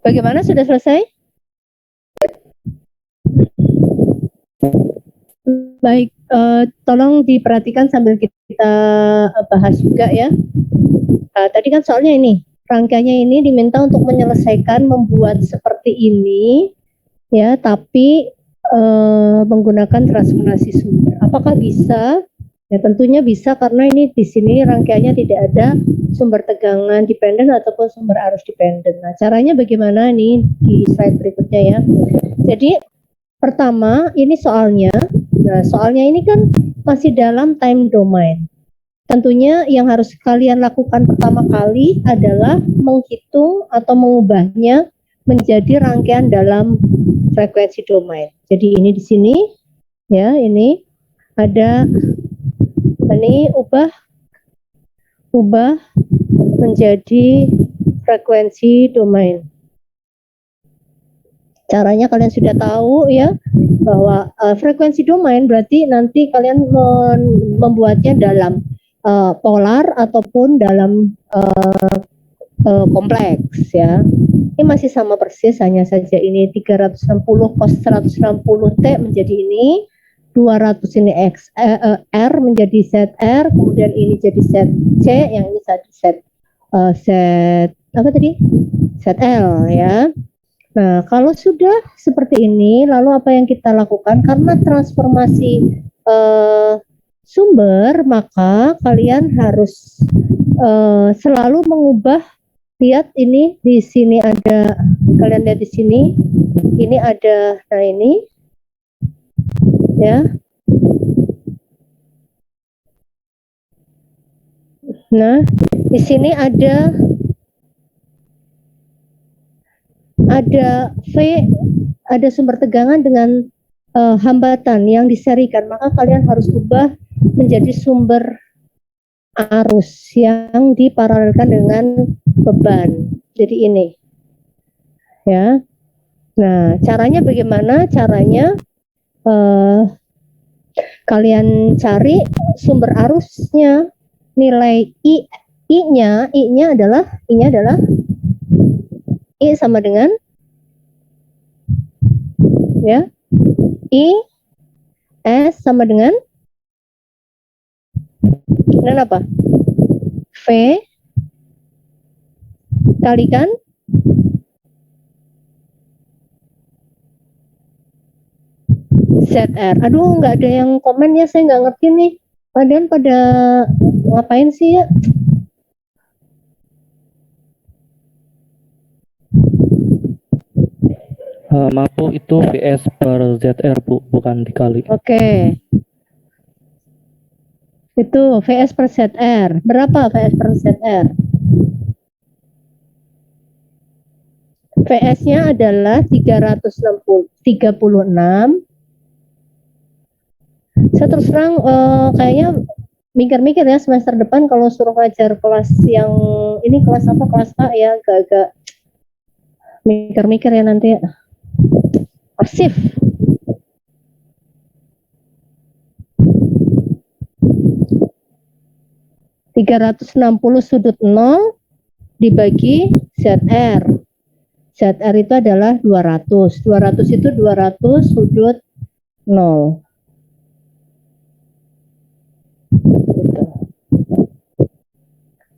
Bagaimana, sudah selesai? Baik, tolong diperhatikan sambil kita bahas juga ya. Tadi kan soalnya ini, rangkaiannya ini diminta untuk menyelesaikan membuat seperti ini ya, tapi menggunakan transformasi sumber. Apakah bisa? Ya tentunya bisa, karena ini di sini rangkaiannya tidak ada sumber tegangan dependen ataupun sumber arus dependen. Nah, caranya bagaimana nih di slide berikutnya ya. Jadi pertama ini soalnya. Nah, soalnya ini kan masih dalam time domain. Tentunya yang harus kalian lakukan pertama kali adalah menghitung atau mengubahnya menjadi rangkaian dalam frekuensi domain. Jadi ini di sini ya, ini ada ini ubah menjadi frekuensi domain. Caranya kalian sudah tahu ya, bahwa frekuensi domain berarti nanti kalian membuatnya dalam polar ataupun dalam kompleks ya. Ini masih sama persis, hanya saja ini 360 cos 160 T menjadi ini, 200 ini R menjadi ZR, kemudian ini jadi ZC, yang ini Z apa tadi? ZL ya. Nah, kalau sudah seperti ini, lalu apa yang kita lakukan? Karena transformasi sumber, maka kalian harus selalu mengubah. Lihat ini di sini ada, kalian lihat di sini, ini ada, nah ini ya. Nah, di sini ada V, ada sumber tegangan dengan hambatan yang diserikan, maka kalian harus ubah menjadi sumber arus yang diparalelkan dengan beban. Jadi ini ya. Nah, caranya bagaimana? Caranya kalian cari sumber arusnya, nilai I-nya adalah I sama dengan ya, I S sama dengan apa? V kalikan ZR. Aduh, nggak ada yang komen ya, saya nggak ngerti nih. Padahal pada ngapain sih ya? Maaf Bu, itu VS per ZR Bu, bukan dikali. Oke. Itu VS per ZR. Berapa VS per ZR? VS-nya adalah 36. Saya terus terang kayaknya mikir-mikir ya, semester depan kalau suruh ngajar kelas yang ini, kelas apa, kelas A ya, agak mikir-mikir ya nanti. Pasif. sudut 0 dibagi ZR. ZR itu adalah 200. 200 itu 200 sudut 0.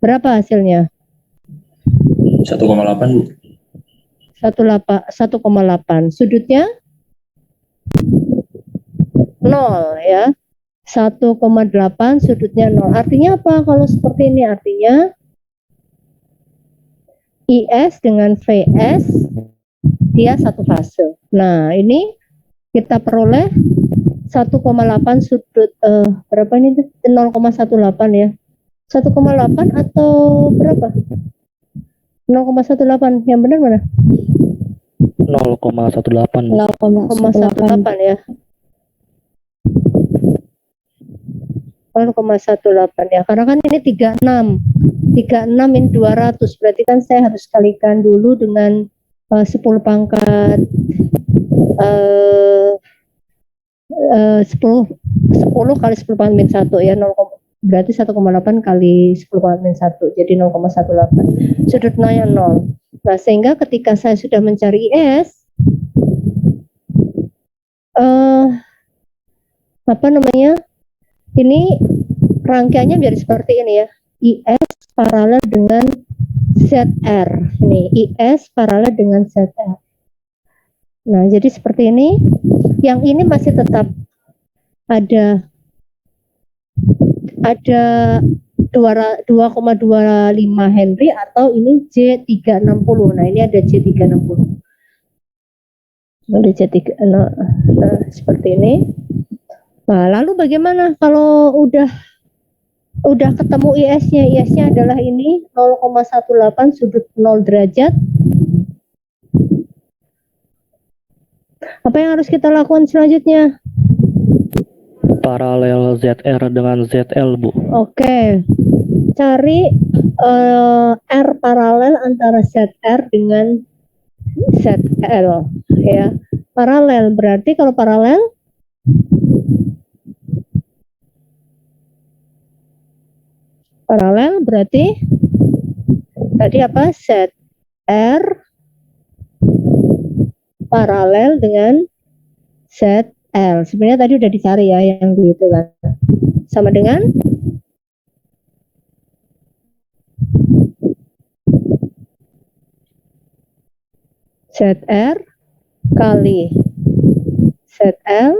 Berapa hasilnya? 1,8 Bu. 1,8. Sudutnya 0 ya. 1,8 sudutnya 0. Artinya apa kalau seperti ini? Artinya IS dengan VS dia satu fase. Nah, ini kita peroleh 1,8 sudut berapa ini? 0,18 ya. 1,8 atau berapa? 0,18. Yang benar mana? 0,18. 0,18 ya. 0,18 ya. Karena kan ini 36. 36 ini 200. Berarti kan saya harus kalikan dulu dengan 10 pangkat 10 kali 10 pangkat min 1 ya, 0, berarti 1,8 kali 10 pangkat min 1, jadi 0,18. Sudut 0 nya 0. Nah, sehingga ketika saya sudah mencari IS, apa namanya? Ini rangkaiannya menjadi seperti ini ya. IS paralel dengan ZR. Ini IS paralel dengan ZR. Nah, jadi seperti ini. Yang ini masih tetap ada 2,25 Henry atau ini J360. Nah, ini ada J360. Ada J3. Nah, seperti ini. Nah, lalu bagaimana kalau udah ketemu IS-nya? IS-nya adalah ini 0,18 sudut 0 derajat. Apa yang harus kita lakukan selanjutnya? Paralel ZR dengan ZL, Bu. Oke. Cari R paralel antara ZR dengan ZL ya. Paralel berarti kalau paralel berarti tadi apa? ZR paralel dengan ZL. Sebenarnya tadi udah dicari ya yang gitu kan. Sama dengan ZR kali ZL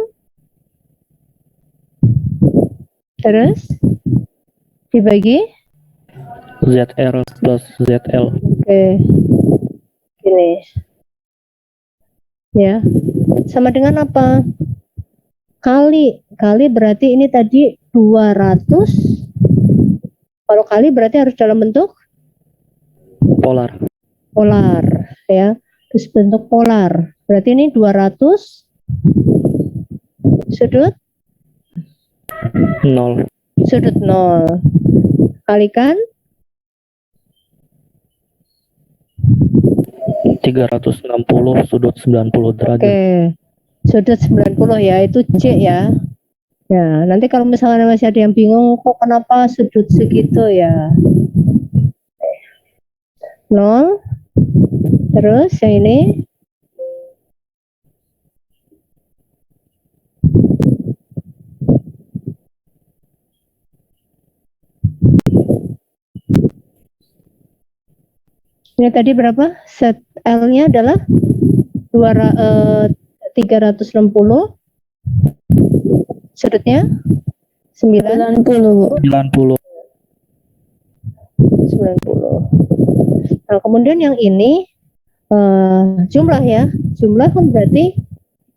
terus dibagi ZR plus ZL. Oke. Gini. Ya. Sama dengan apa? Kali berarti ini tadi 200. Kalau kali berarti harus dalam bentuk Polar. ya. Terus bentuk polar. Berarti ini 200 sudut 0. sudut 0 kalikan 360 sudut 90 derajat. Oke. Sudut 90 ya, itu C ya. Ya, nanti kalau misalnya masih ada yang bingung kok kenapa sudut segitu ya. 0. Terus yang ini tadi berapa? Set L-nya adalah 360. Sudutnya 90. 90. Nah, kemudian yang ini jumlah ya. Jumlah kan berarti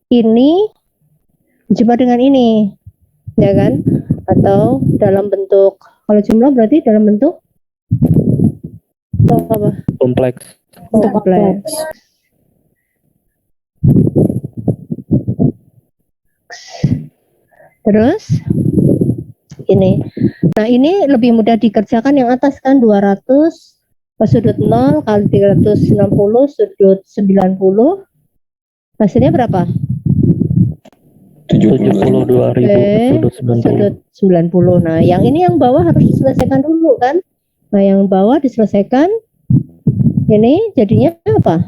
ini jumlah dengan ini. Ya kan? Atau dalam bentuk, kalau jumlah berarti dalam bentuk apa? Kompleks. Terus ini. Nah, ini lebih mudah dikerjakan yang atas kan 200 sudut 0 kali 360 sudut 90. Hasilnya berapa? 72.000 sudut 90. Nah, yang ini yang bawah harus diselesaikan dulu kan? Nah, yang bawah diselesaikan. Ini jadinya apa?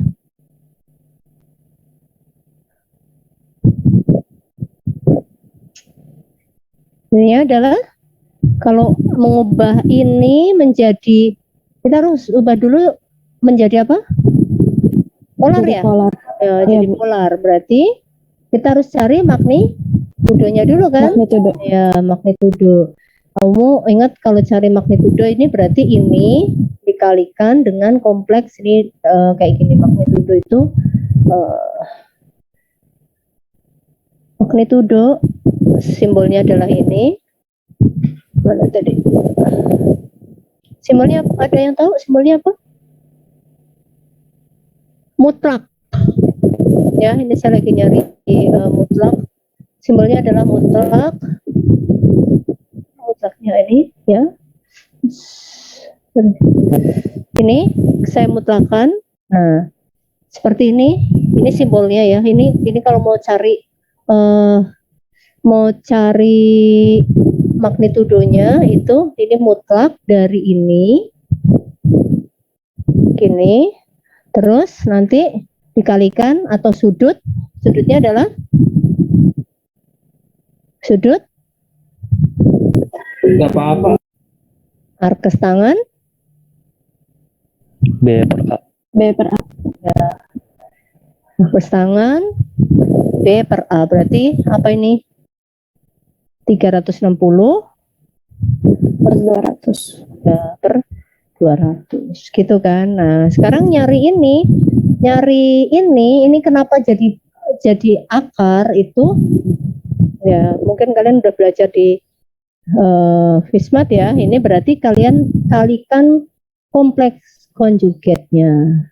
Ini adalah kalau mengubah ini menjadi, kita harus ubah dulu menjadi apa? Polar ya? Polar. Ya, jadi polar. Berarti kita harus cari magnitudonya dulu kan? Magnitudo. Ya, magnitudo. Kamu ingat kalau cari magnitudo ini berarti ini dikalikan dengan kompleks ini kayak gini. Magnitudo itu magnitudo simbolnya adalah ini. Mana tadi? Simbolnya apa? Ada yang tahu simbolnya apa? Mutlak. Ya, ini saya lagi nyari mutlak. Simbolnya adalah mutlak. Mutlaknya ini ya. Ini saya mutlakan. Nah, seperti ini. Ini simbolnya ya. Ini kalau mau cari magnitudonya itu ini mutlak dari ini gini. Terus nanti dikalikan atau sudutnya adalah sudut Nggak apa-apa. arkes tangan B per A. B per A. arkes tangan B per A, berarti apa ini? 360 per 200. ya, per 200 gitu kan. Nah, sekarang nyari ini kenapa jadi akar itu ya, mungkin kalian udah belajar di Fismat ya. Ini berarti kalian kalikan kompleks konjugatnya.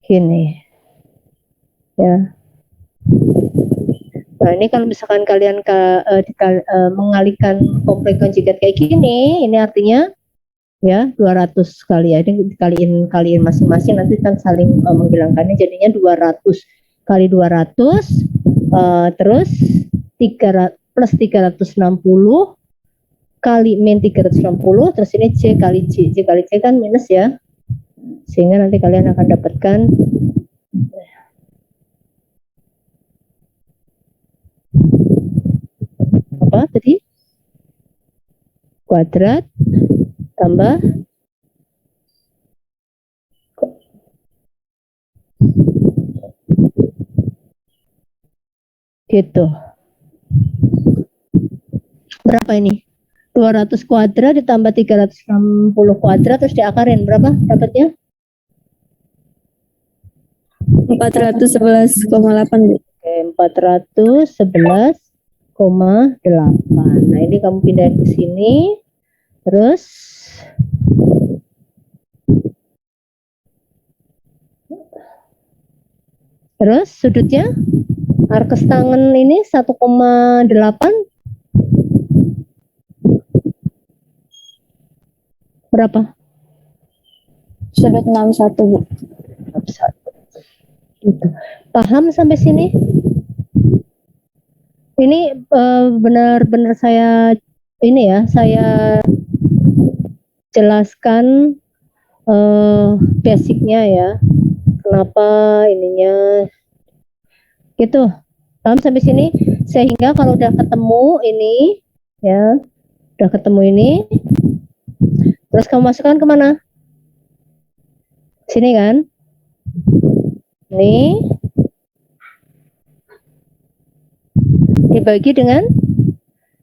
Gini ya. Nah, ini kalau misalkan kalian mengalihkan kompleks konjugat kayak gini, ini artinya ya 200 kali ya, ini kaliin masing-masing, nanti kan saling menghilangkannya, jadinya 200 kali 200 terus 300 plus 360 kali min 360, terus ini C kali C kan minus ya, sehingga nanti kalian akan dapatkan apa tadi, kuadrat tambah gitu. Berapa ini? 200 kuadrat ditambah 360 kuadrat terus diakarin, berapa dapatnya? 411,8. Oke, 411,8. Nah, ini kamu pindahin ke sini. Terus sudutnya arkes tangan ini 1,8 berapa? Sudut 61, Bu. 61. Gitu. Paham sampai sini? Ini benar-benar saya jelaskan basicnya ya. Kenapa ininya gitu. Paham sampai sini? Sehingga kalau udah ketemu ini ya, terus kamu masukkan kemana? Sini kan? Ini dibagi dengan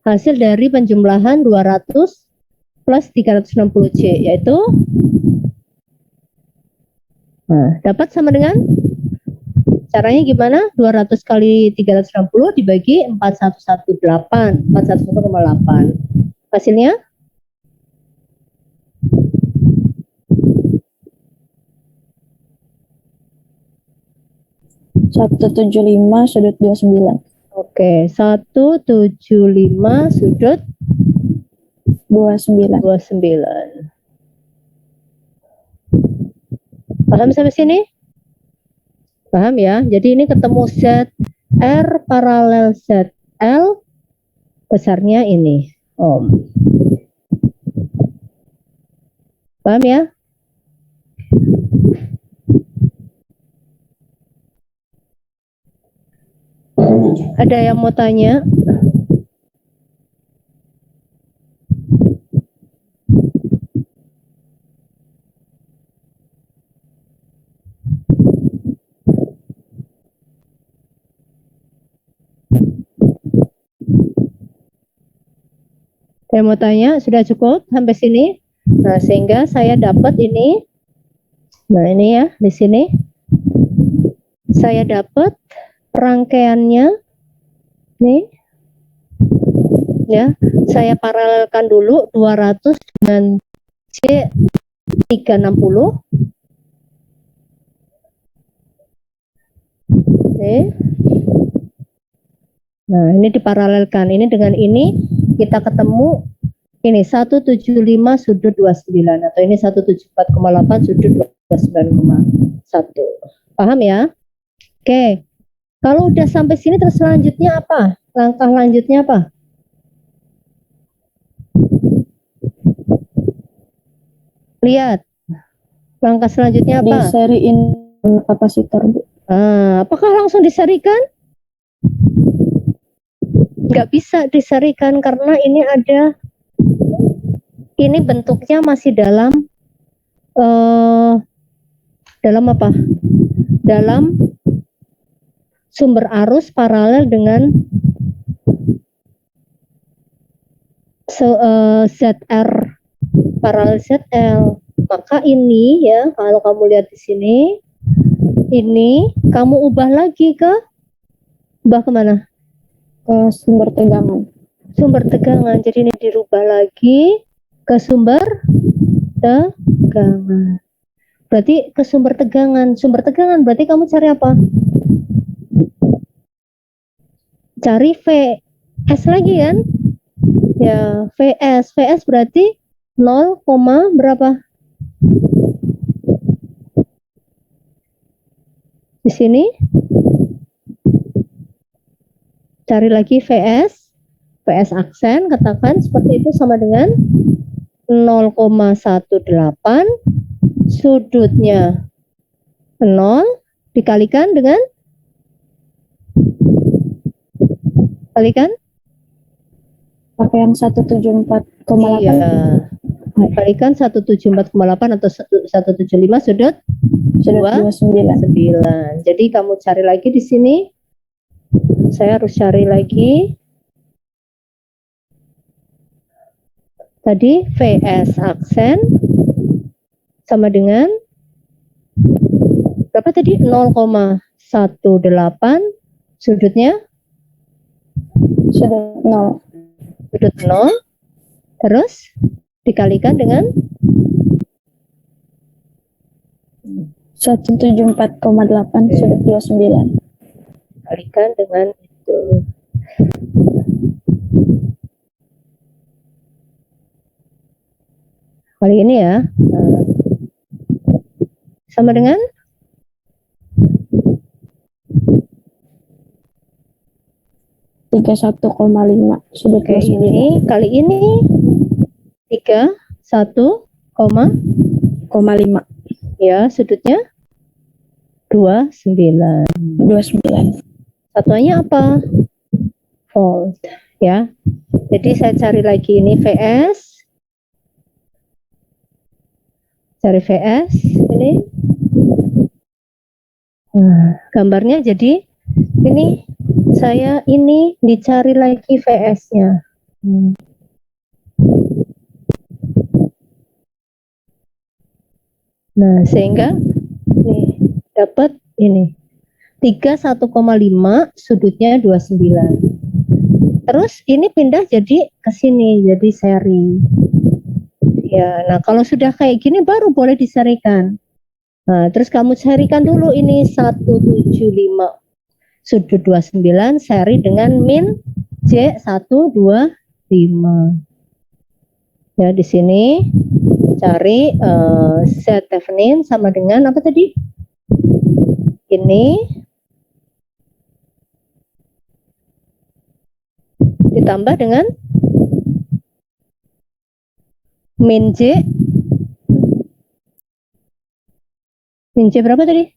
hasil dari penjumlahan 200 plus 360C, yaitu dapat sama dengan, caranya gimana? 200 kali 360 dibagi 4118, 411,8. Hasilnya 175 sudut 29. Oke, 175 sudut 29. 29. Paham sampai sini? Paham ya? Jadi ini ketemu ZR paralel ZL, besarnya ini ohm. Paham ya? Ada yang mau tanya? Saya mau tanya, sudah cukup sampai sini? Nah, sehingga saya dapat ini. Nah, ini ya, di sini. Saya dapat rangkaiannya. Nih. Ya, saya paralelkan dulu 200 dengan C 360. Nih. Nah, ini diparalelkan. Ini dengan ini kita ketemu ini 175 sudut 29, atau ini 174,8 sudut 29,1. Paham ya? Oke. Kalau udah sampai sini terus selanjutnya apa? Langkah lanjutnya apa? Lihat. Langkah selanjutnya apa? Diseriin kapasitor, Bu. Apakah langsung diserikan? Nggak bisa diserikan karena ini bentuknya masih dalam apa? Dalam sumber arus paralel dengan ZR paralel ZL. Maka ini ya, kalau kamu lihat di sini, ini kamu ubah lagi kemana? Ke sumber tegangan. Sumber tegangan. Jadi ini dirubah lagi ke sumber tegangan. Berarti ke sumber tegangan. Sumber tegangan berarti kamu cari apa? Cari VS lagi kan? Ya, VS. VS berarti 0, berapa? Di sini cari lagi VS aksen, katakan seperti itu sama dengan 0,18, sudutnya 0 dikalikan dengan Pakai yang 174,8. Iya. Kalikan 174,8 atau 175 sudut 29. Jadi kamu cari lagi di sini. Saya harus cari lagi. Tadi VS aksen sama dengan berapa tadi? 0,18, sudutnya Sudut 0. sudut 0, terus dikalikan dengan 174,8 sudut 29. kalikan dengan itu. Kali ini ya, sama dengan 31,5 sudut Oke, 29. ini kali ini 31,5 ya, sudutnya 29. 29. Satuannya apa? Volt ya. Jadi saya cari lagi ini VS. Cari VS ini. Nah, gambarnya jadi ini saya ini dicari lagi VS-nya. Nah, sehingga nih dapat ini 31,5 sudutnya 29. Terus ini pindah jadi ke sini jadi seri. Ya, nah kalau sudah kayak gini baru boleh diserikan. Nah, terus kamu serikan dulu ini 175 sudut 29 seri dengan min J125. Ya, di sini cari Z Thevenin sama dengan apa tadi? Ini ditambah dengan min J berapa tadi?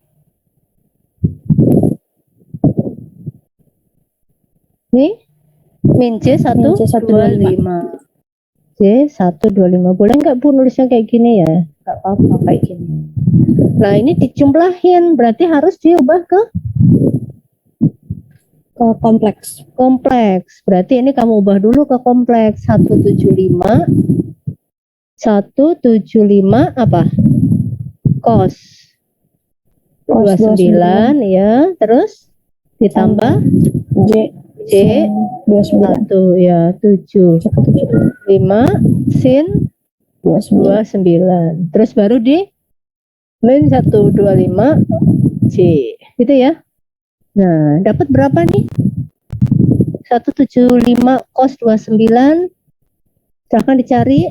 Ini min J125. J125. Boleh nggak Bu nulisnya kayak gini ya? Nggak apa-apa kayak gini. Nah, ini dijumlahin, berarti harus diubah ke kompleks. Kompleks. Berarti ini kamu ubah dulu ke kompleks. 175 apa? Cos 29 ya, terus ditambah J 1 ya 7 5 sin 29. Terus baru di min 125 J gitu ya. Nah, dapat berapa nih? 175 cos 29. Silahkan dicari.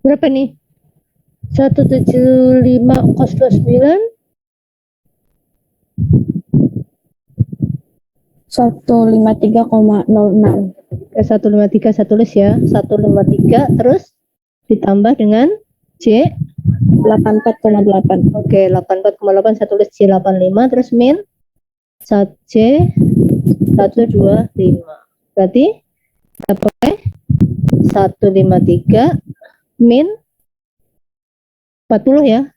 Berapa nih? 175 cos 29 153,06. 153 saya tulis ya. 153 terus ditambah dengan C 84,8. Oke, 84,8 saya tulis C85 terus min C 125. Berarti kita pakai 153 min 40 ya.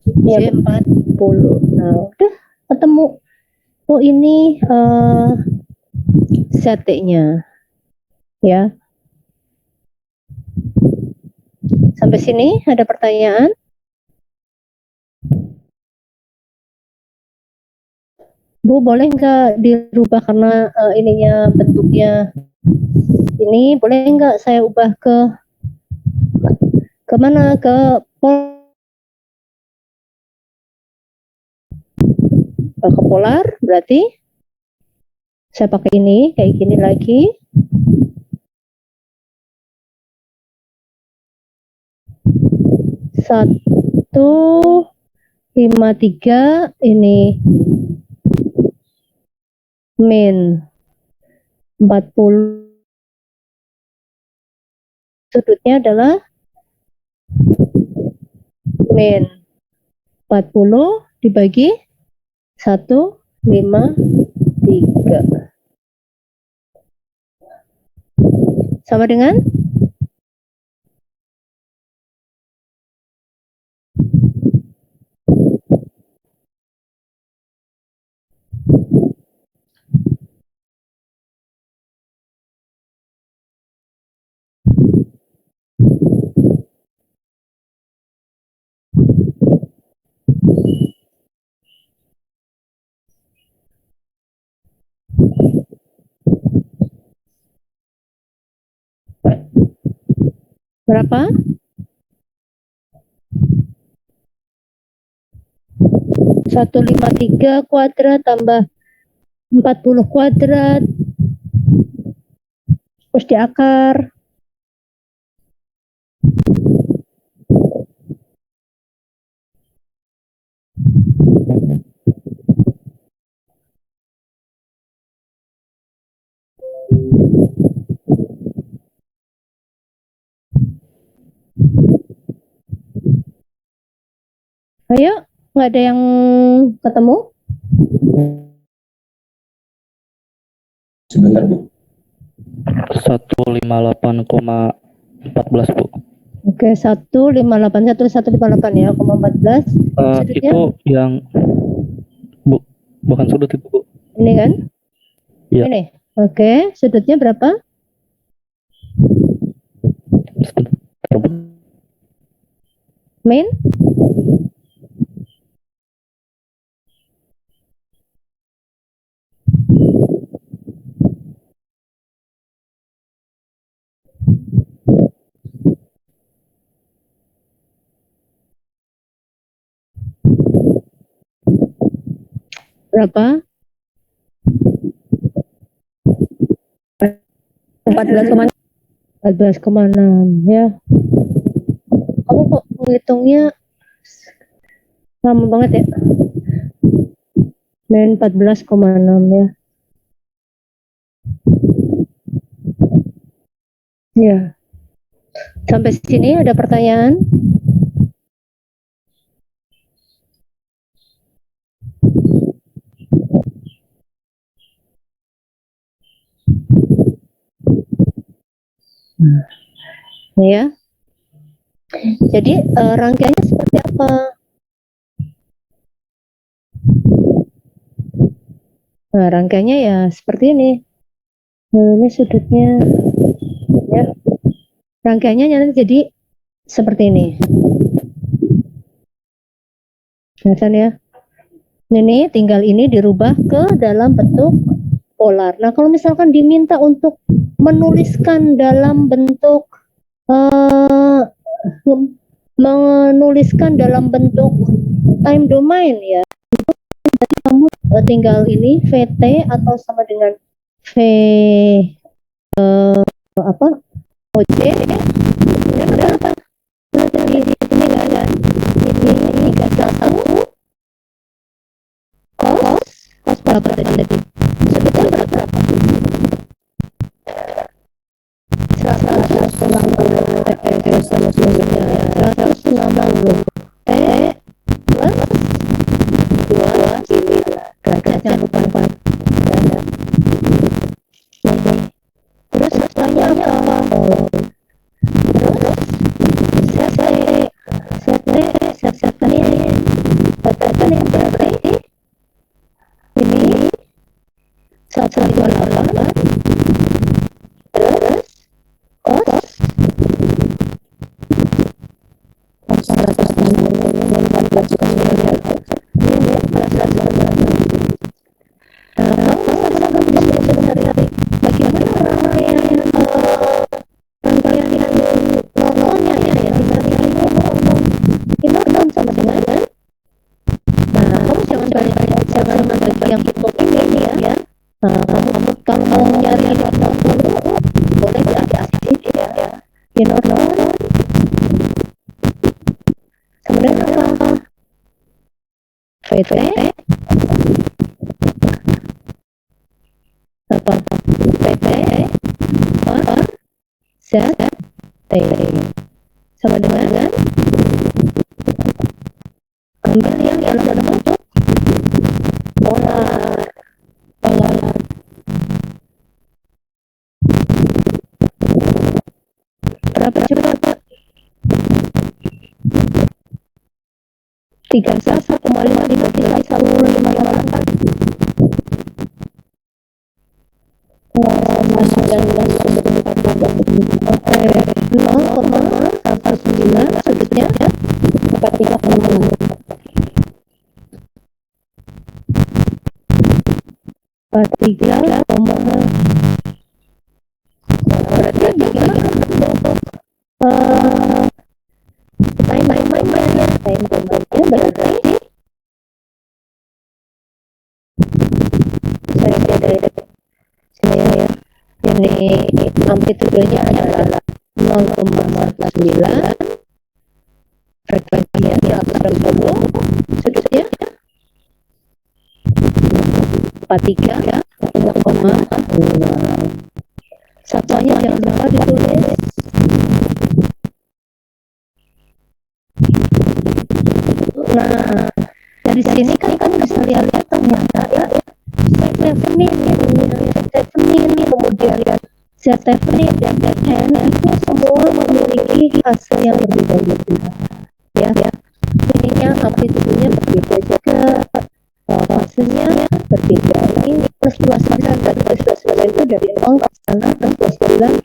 Iya, C 40. Nah, udah ketemu. Oh, ini sate-nya. Ya. Sampai sini ada pertanyaan? Bu, boleh nggak dirubah karena ininya bentuknya ini, boleh nggak saya ubah ke mana? Ke polar, berarti saya pakai ini kayak gini lagi. Satu 53 ini min 40, sudutnya adalah min 40 dibagi 153 sama dengan berapa? 153 kuadrat tambah 40 kuadrat terus diakar. Ayo, nggak ada yang ketemu? Sebentar, Bu. 158,14 Bu. Oke, 158 ya, 14. Sudutnya? Itu yang Bu, bukan sudut itu Bu. Ini kan? Iya. Ini. Oke, sudutnya berapa? Sebentar, Bu. Min? Berapa? 14,6 ya. Kamu kok menghitungnya lama banget ya? Min 14,6 ya. Ya. Sampai sini ada pertanyaan? Ya. Jadi rangkaiannya seperti apa? Nah, rangkaiannya ya seperti ini. Ini sudutnya ya. Rangkaiannya nanti jadi seperti ini. Kelihatan ya? Ini tinggal ini dirubah ke dalam bentuk polar. Nah, kalau misalkan diminta untuk menuliskan dalam bentuk menuliskan dalam bentuk time domain ya, jadi kamu tinggal ini VT atau sama dengan V apa OJ, kemudian ada apa yang hitung ini ya. Nah, kamu mau nyari nomor boleh dikasih ya. Nomor kemudian apa? VT apa? PT per ZT sama dengan ambil yang dalam bentuk polar. Berapa coba Pak? 1,55 dibagi 1,554. 0,19 sudutnya 43, berarti gimana time bombarnya berarti saya lihat sini ya, ini amplitudenya adalah 0,49, frekuensinya 120, sudutnya 43, satuannya jangan lupa ditulis. Nah, dari sini kan bisa lihat ternyata ya Stephanie, kemudian Stephanie dan N itu semua memiliki hasil yang berbeda-beda ya. Ininya amplitudenya berbeda juga, fasenya berbeda. Ini plus 29 dan plus 29 itu dari 0 ke sana, plus 29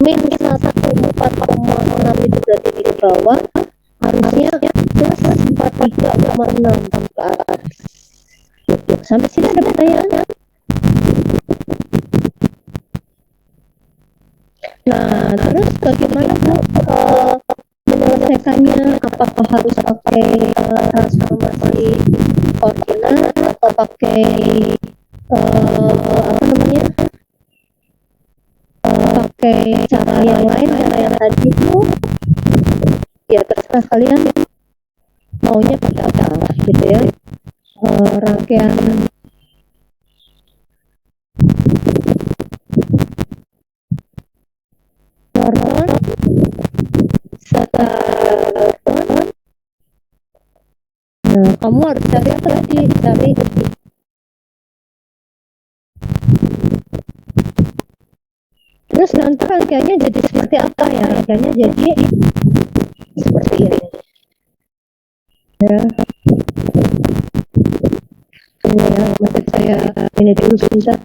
min 1,4,6 itu berarti di bawah, harusnya plus 43,6 ke atas. Sampai sini ada pertanyaan? Nah, terus bagaimana Bu menyelesaikannya? Apakah harus pakai transformasi koordinat atau pakai apa namanya? Pakai cara yang lain, cara yang tadi itu ya terserah kalian maunya pakai apa gitu ya. Rangkaian Norton, Saturn. Nah, kamu harus cari apa tadi? Cari terus nanti rangkaiannya jadi seperti apa ya? Rangkaiannya jadi seperti ini ya. Ini ya, maksud saya ini dulu sebentar.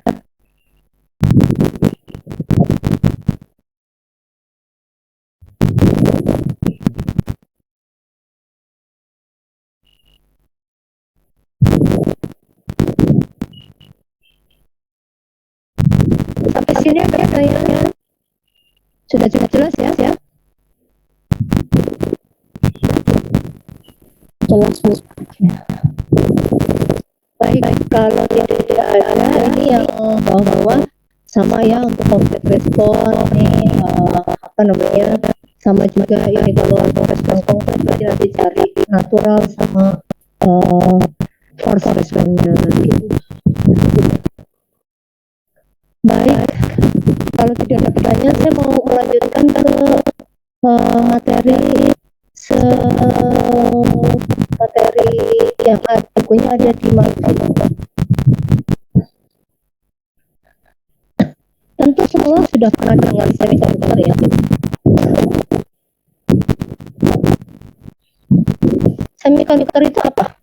Sampai sini ada pertanyaannya? Sudah jelas ya? Jelas. Baik, kalau tidak ada ini yang bawah-bawah sama ya untuk konflik respon ini apa namanya, sama juga ini kalau untuk respon konkret berarti nanti cari natural sama force responnya gitu. Baik, kalau tidak ada pertanyaan saya mau melanjutkan ke materi materi yang bukunya ada di Microsoft. Tentu semua sudah pernah dengar semiconductor ya. Semiconductor itu apa?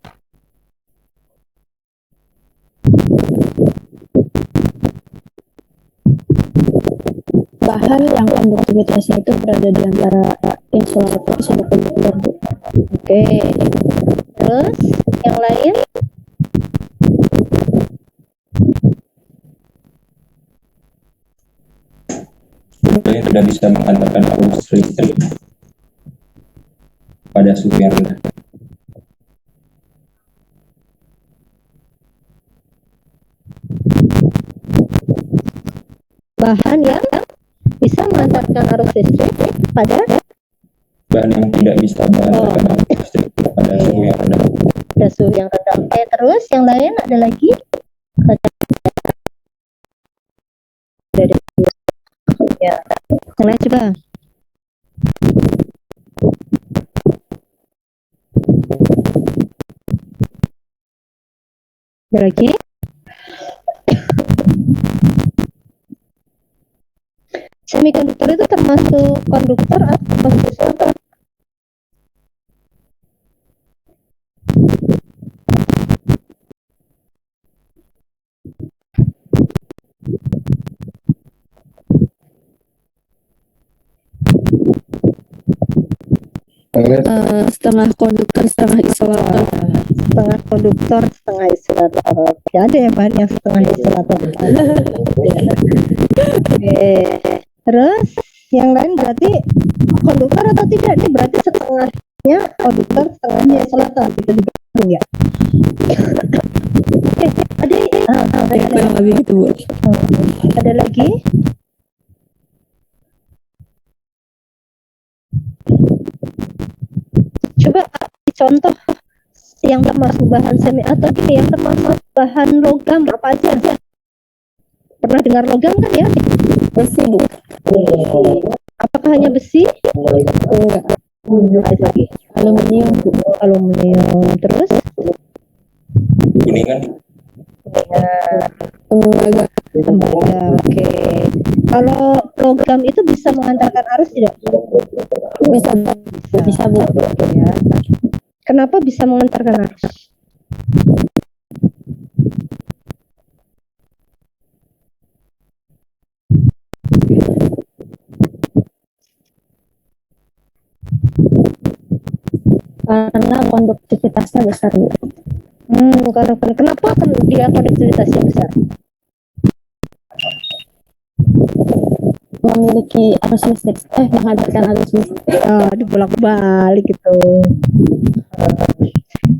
Bahan yang konduktivitasnya itu berada di antara insulator sama konduktor. Oke. Terus yang lain? Yang tidak bisa mengantarkan arus listrik pada suhu yang rendah. Bahan yang bisa mengantarkan arus listrik pada bahan yang tidak bisa mengantarkan arus listrik pada suhu yang rendah. suhu yang rendah. Oke, terus yang lain ada lagi? Ya, yang lain coba. Ada lagi? Semikonduktor itu termasuk konduktor atau termasuk isolator? Setengah konduktor, setengah isolator. Setengah konduktor, setengah isolator. Oke, ada ya bahan yang setengah isolator. Oke. Terus yang lain berarti konduktor atau tidak? Ini berarti setengahnya konduktor, setengahnya isolator. Gitu dibanding ya. Oke, ada Kurang lebih gitu, Bu. ada lagi? Coba contoh yang termasuk bahan semi atau gini yang termasuk bahan logam apa aja? Pernah dengar logam kan ya? Besi, Bu. Apakah hanya besi? Enggak. Ada lagi. Aluminium, Bu. Aluminium. Terus? Kuningan Tembaga. Tembaga. Oke. Kalau logam itu bisa mengantarkan arus tidak? Bisa, bisa, Bu. Ya. Kenapa bisa mengantarkan arus? Karena konduktivitasnya besar, Bu. Kenapa dia konduktivitasnya besar? Memiliki arus listrik, menghantarkan arus listrik. Dibolak-balik gitu.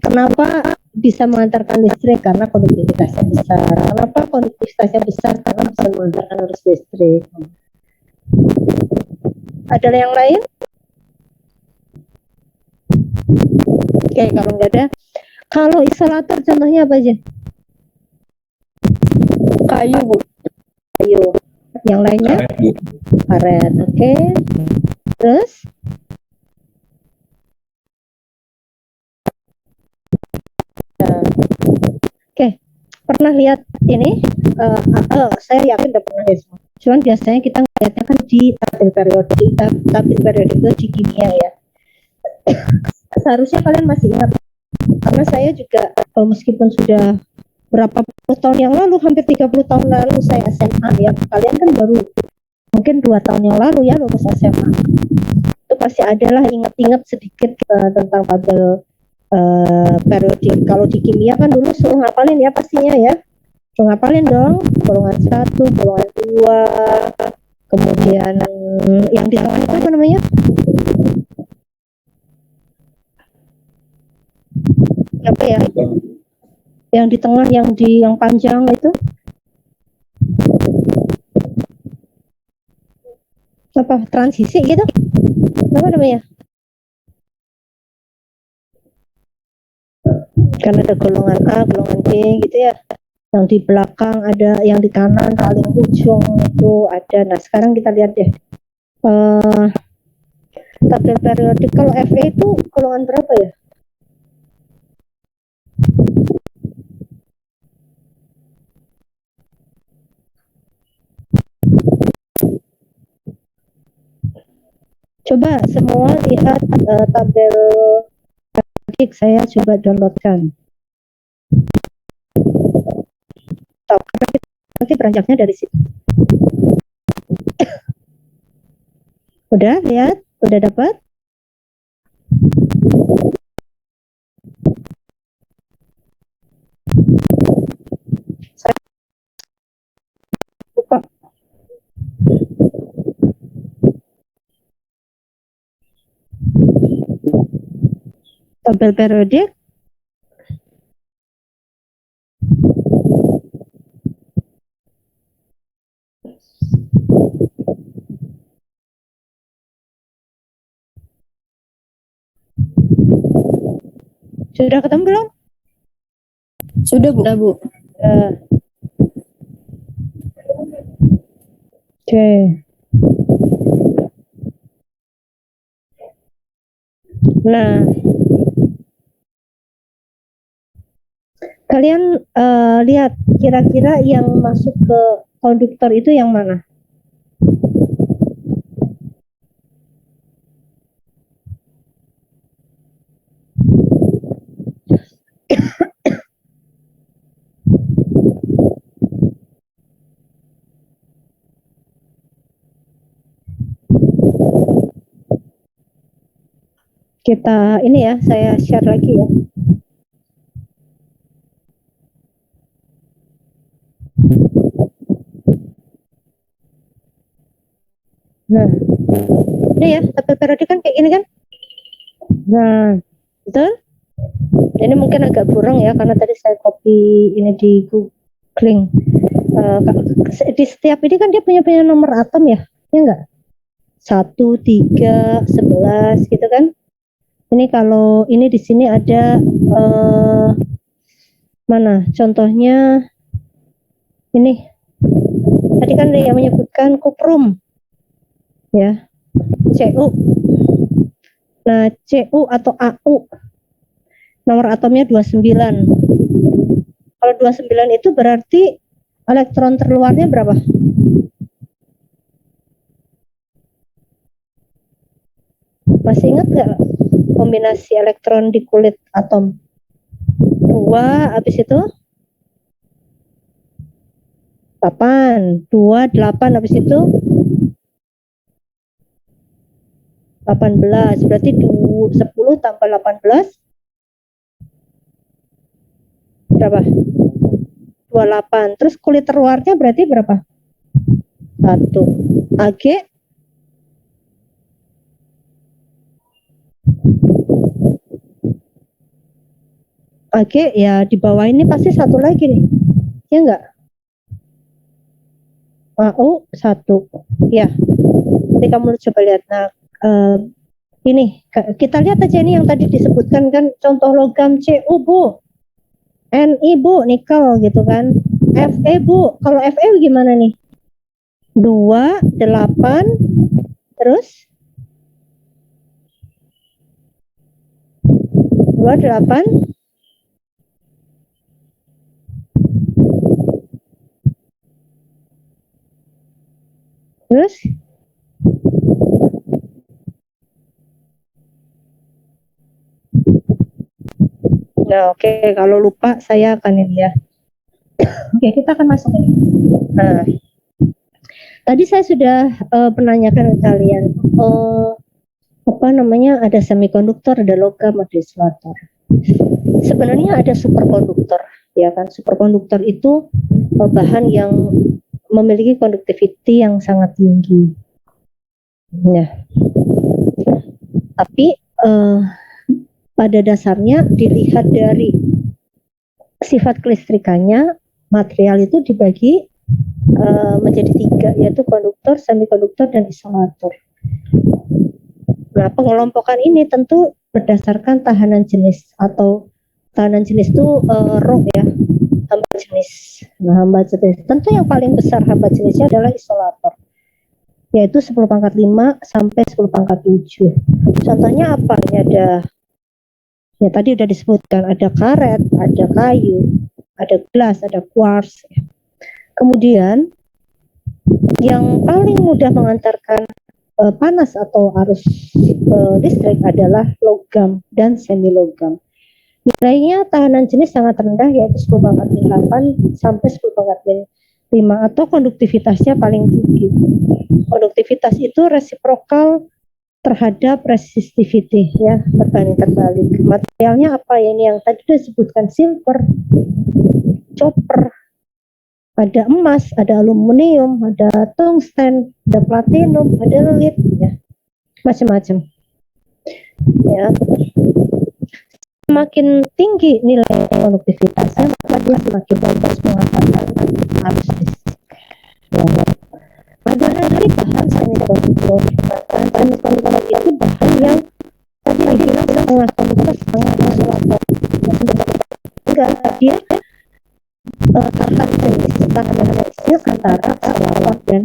Kenapa bisa mengantarkan listrik? Karena konduktivitasnya besar. Kenapa konduktivitasnya besar? Karena bisa mengantarkan arus listrik. Ada yang lain? Oke, kalau nggak ada. Kalau isolator contohnya apa aja? Kayu, Bu. Kayu. Yang lainnya? karet, Bu. Karet. Oke. Terus? Oke. Pernah lihat ini? Saya yakin udah pernah lihat semua. Cuman biasanya kita ngeliatnya kan di tabel periodik. Tabel periodik itu di kimia ya. Seharusnya kalian masih ingat. Karena saya juga meskipun sudah berapa puluh tahun yang lalu, hampir 30 tahun lalu saya SMA ya. Kalian kan baru mungkin 2 tahun yang lalu ya lulus SMA. Itu pasti adalah ingat-ingat sedikit tentang tabel periodik. Kalau di kimia kan dulu suruh ngapalin ya pastinya ya. Suruh ngapalin dong, golongan 1, golongan 2, kemudian yang di tengah itu apa namanya? Apa ya? Yang di tengah, yang panjang itu apa? Transisi gitu? Apa namanya? Kan ada golongan A, golongan B gitu ya. Yang di belakang ada, yang di kanan paling ujung itu ada. Nah sekarang kita lihat deh tabel periodik. Kalau Fe itu golongan berapa ya? Coba semua lihat tabel periodik, saya coba downloadkan. Nanti beranjaknya dari situ. Udah lihat? Udah dapat? Saya lupa. Tabel periodik Sudah ketemu belum? Sudah, Bu. Eh, Oke. Nah, kalian lihat kira-kira yang masuk ke konduktor itu yang mana? Kita ini ya, saya share lagi ya. Nah, ini ya, tabel periode kan kayak gini kan? Nah, betul? Ini mungkin agak burung ya, karena tadi saya copy ini di googling. Di setiap ini kan dia punya nomor atom ya, ya enggak? 1, 3, 11 gitu kan? Ini kalau ini di sini ada mana? Contohnya ini. Tadi kan dia menyebutkan kuprum. Ya. Cu. Nah, Cu atau Au. Nomor atomnya 29. Kalau 29 itu berarti elektron terluarnya berapa? Masih ingat nggak kombinasi elektron di kulit atom? 2, habis itu 8, 2, 8, habis itu 18, berarti 10 tambah 18 berapa? 28. Terus kulit terluarnya berarti berapa? 1. Ag ya di bawah ini pasti 1 lagi nih. Ya enggak? AU 1. Ya. Nanti kamu coba lihat. Nah, ini kita lihat aja ini yang tadi disebutkan kan, contoh logam Cu, Bu. Ni, Bu, nikel gitu kan. Fe, Bu. Kalau Fe gimana nih? 2, 8, terus 2, 8, terus nah, oke, kalau lupa saya akan ini ya. Oke, kita akan masuk ini. Nah, tadi saya sudah menanyakan ke kalian apa namanya, ada semikonduktor, ada logam, ada isolator. Sebenarnya ada superkonduktor, ya kan? Superkonduktor itu bahan yang memiliki conductivity yang sangat tinggi. Nah, tapi pada dasarnya dilihat dari sifat kelistrikannya, material itu dibagi menjadi 3, yaitu konduktor, semikonduktor, dan isolator. Nah, pengelompokan ini tentu berdasarkan tahanan jenis, atau tahanan jenis itu rho ya, hamba jenis. Nah, hamba jenis tentu yang paling besar hamba jenisnya adalah isolator, yaitu 10⁵ sampai 10⁷. Contohnya apa? Ini ada, ya tadi sudah disebutkan, ada karet, ada kayu, ada gelas, ada quartz. Kemudian yang paling mudah mengantarkan panas atau arus listrik adalah logam dan semi logam. Nilainya tahanan jenis sangat rendah, yaitu 10⁸ sampai 10⁵, atau konduktivitasnya paling tinggi. Konduktivitas itu resiprokal terhadap resistivity, ya, berbanding terbalik. Materialnya apa ya? Ini yang tadi disebutkan, silver, copper, ada emas, ada aluminium, ada tungsten, ada platinum, ada lead, ya, macam-macam. Ya, semakin tinggi nilai konduktivitasnya, maka dia semakin bagus mengantarkan arus listrik. Ya. Ada dari bahan semikonduktor. Semikonduktor itu bahan yang tadi bilang setengah konduktor, setengah isolator. kapan jenisnya antara selawat dan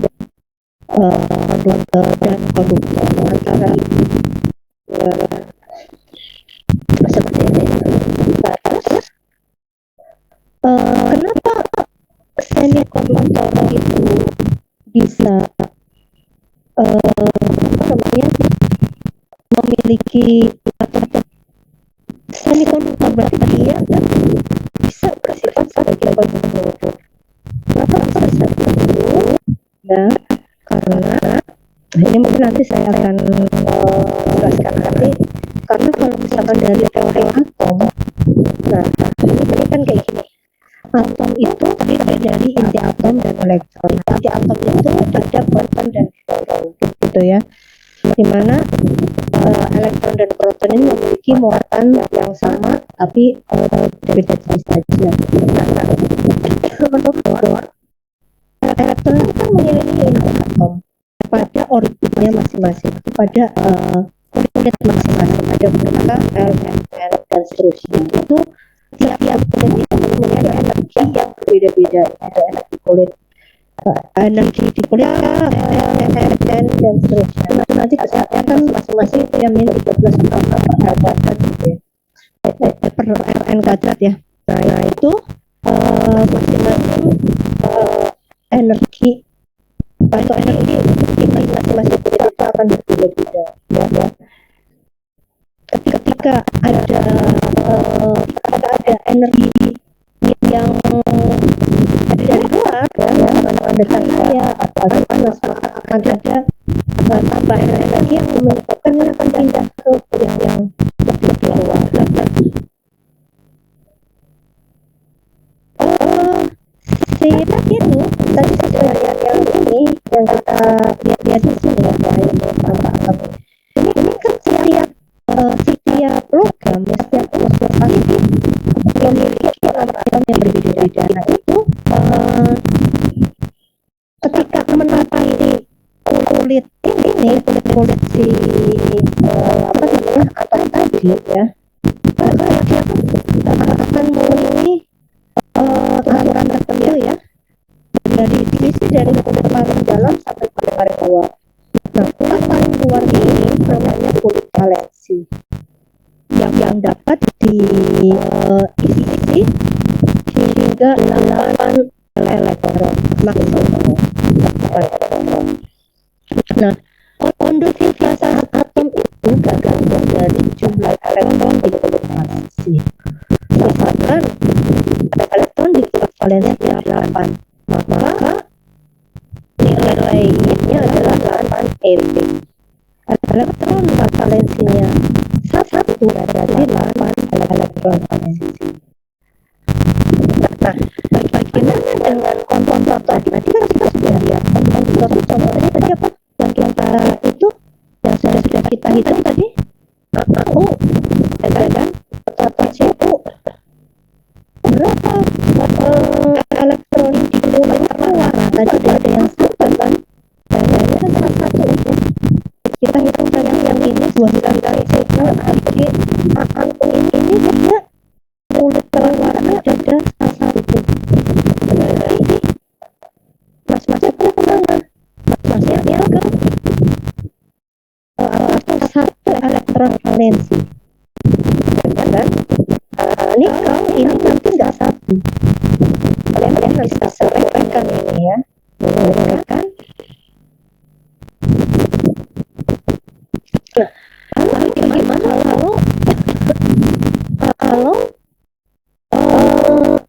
konduktor antara seperti ini. Terus kenapa semikonduktor itu bisa memiliki semikonduktor, berarti dia bisa bersifat sebagai konduktor. Kenapa bisa seperti itu? Ya, karena ini mungkin nanti saya akan jelaskan nanti. Karena kalau misalkan dari teori atom, nah ini kan kayak gini. Atom itu terdiri dari inti atom dan elektron. Inti atom itu ada proton dan neutron, gitu ya. Dimana elektron dan proton ini memiliki muatan yang sama, tapi beda jenis saja. Nah, menurut elektron itu kan mengelilingi inti atom pada orbitnya masing-masing, pada kulit masing-masing, ada berapa L, M, N, dan seterusnya. Itu tiap kulit itu memiliki energi yang berbeda-beda. Ada energi kulit, energi di kulit L, M, N, dan seterusnya. Nah, nanti hasilnya kan masing-masing itu yang min 13 per L kuadrat gitu ya, per Rn kuadrat ya. Nah itu masing-masing energi atau energi di masing-masing kulit itu akan berbeda-beda ya. Ketika ada energi yang dari luar ya, ada cahaya atau ada panas, maka akan ada tambahan energi yang menyebabkan yang akan pindah ke yang lebih luar. Tadi sesuai yang ini yang kita lihat di sini ya, yaitu apa ini kan setiap program ya, setiap unsur pasti memiliki atom yang berbeda-beda. Nah itu ketika menampai kulit kulit si apa namanya atom tadi ya, maka dia akan memenuhi aturan tertentu ya, dari sisi dari kulit paling dalam sampai kulit paling luar. Nah, kulit paling luar ini namanya kulit valensi yang dapat diisi hingga 8 elektron maksimal. Nah, konduktivitas atom itu tergantung dari jumlah elektron di kulit valensi. Misalkan elektron di kulit valensinya 8, maka nilainya adalah 8 eV. Elektron valensinya 1, berarti 8 elektron valensi. Nah, bagaimana dengan konduktor tadi? Nanti kan kita sudah lihat konduktor itu contohnya tadi apa? Yang kita itu yang sudah kita hitung tadi, AU, kan? Cu. Berapa elektron di kulit terluar? Tadi ada yang 1 kan? Dan ini kan salah satu itu. Kita hitung saja yang ini 29 kali Cu AG angkung ini dia kulit terluarnya ada salah satu. Berarti mas-masnya pernah kemana? Mas-masnya dia ke satu elektron valensi. Dan nikel ini nanti nggak satu. Kalian bisa serengkan ini ya, serengkan. Nah, lalu gimana kalau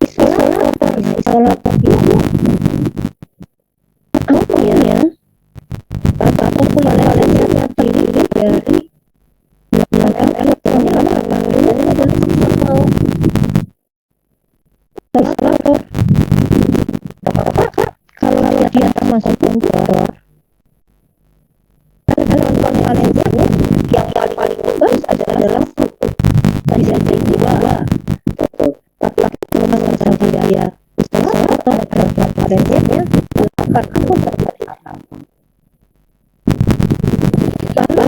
isolator itu apa ya? Valensinya terdiri dari 8 elektron yang panggilnya adalah isolator. Maka kalau dia termasuk konduktor, elektron valensinya yang paling bebas adalah 1. Tadi saya bilang 2. Tapi kalau misalnya dia isolator, elektron valensinya 8, aku berarti 8. Lalu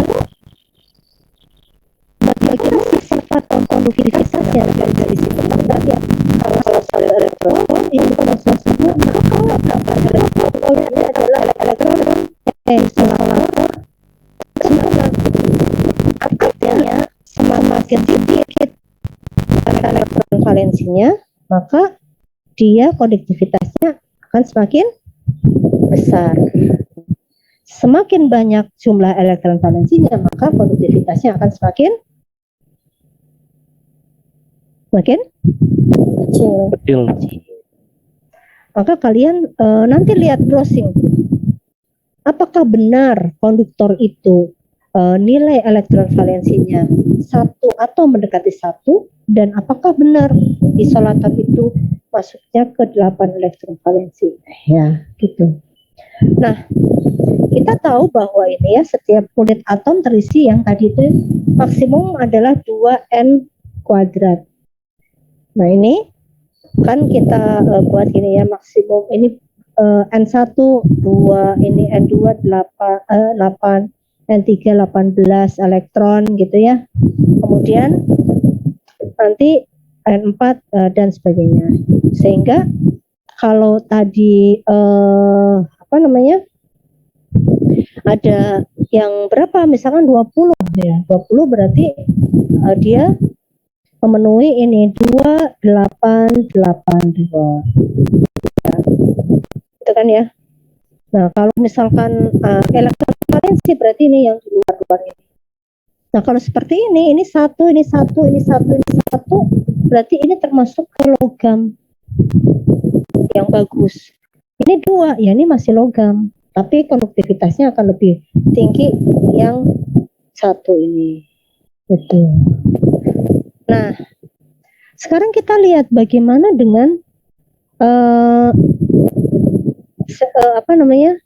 bagaimana sifat konduktivitasnya dari sisi tadi ya? Kalau satu elektron ini proses ini adalah elektron isolator semangat. Artinya semakin sedikit elektron valensinya, maka dia konduktivitasnya akan semakin besar. Semakin banyak jumlah elektron valensinya, maka konduktivitasnya akan semakin Kecil. Kecil. Maka kalian nanti lihat browsing. Apakah benar konduktor itu nilai elektron valensinya 1 atau mendekati 1, dan apakah benar isolator itu masuknya ke 8 elektron valensi? Ya, gitu. Nah, kita tahu bahwa ini ya, setiap unit atom terisi yang tadi itu maksimum adalah 2n kuadrat. Nah, ini kan kita buat ini ya, maksimum ini N1 2, ini N2 8, N3 18 elektron gitu ya. Kemudian nanti N4 dan sebagainya. Sehingga kalau tadi apa namanya? Ada yang berapa? Misalkan 20 ya. 20 berarti dia memenuhi ini 2882. Itu kan ya. Nah, kalau misalkan elektron valensi berarti ini yang di luar ini. Nah, kalau seperti ini satu, ini satu, ini satu, ini satu, berarti ini termasuk ke logam yang bagus. Ini 2, ya ini masih logam, tapi konduktivitasnya akan lebih tinggi yang satu ini. Gitu. Nah, sekarang kita lihat bagaimana dengan apa namanya,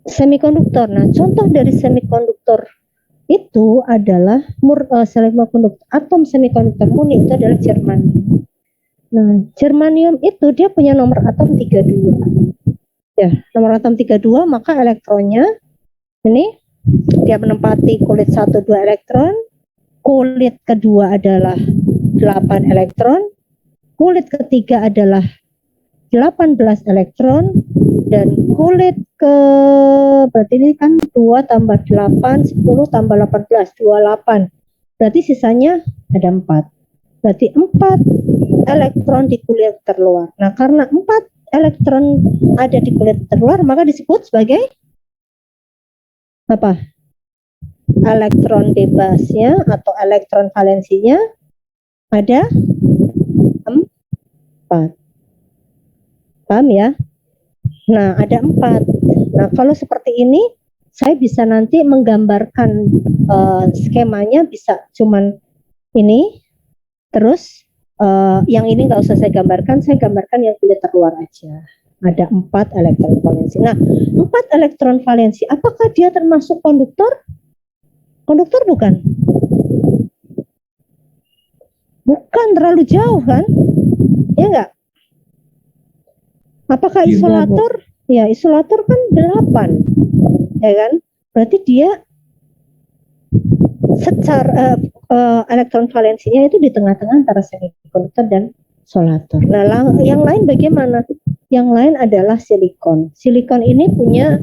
semikonduktor. Nah, contoh dari semikonduktor itu adalah semikonduktor, atom semikonduktor murni itu adalah germanium. Nah, germanium itu dia punya nomor atom 32. Ya, nomor atom 32, maka elektronnya ini dia menempati kulit 1 2 elektron, kulit kedua adalah 8 elektron, kulit ketiga adalah 18 elektron, dan kulit ke berarti ini kan 2 tambah 8 10 tambah 18 28. Berarti sisanya ada 4. Berarti 4 elektron di kulit terluar. Nah, karena 4 elektron ada di kulit terluar, maka disebut sebagai apa? Elektron bebasnya atau elektron valensinya ada 4. Paham ya? Nah, ada 4. Nah, kalau seperti ini, saya bisa nanti menggambarkan skemanya, bisa cuman ini, terus yang ini nggak usah saya gambarkan yang kulit terluar aja. Ada 4 elektron valensi. Nah, 4 elektron valensi, apakah dia termasuk konduktor? Konduktor bukan? Bukan, terlalu jauh kan? Ya enggak? Apakah isolator? Ya, isolator kan 8. Ya kan? Berarti dia secara elektron valensinya itu di tengah-tengah antara semikonduktor dan isolator. Nah, yang lain bagaimana? Yang lain adalah silikon. Silikon ini punya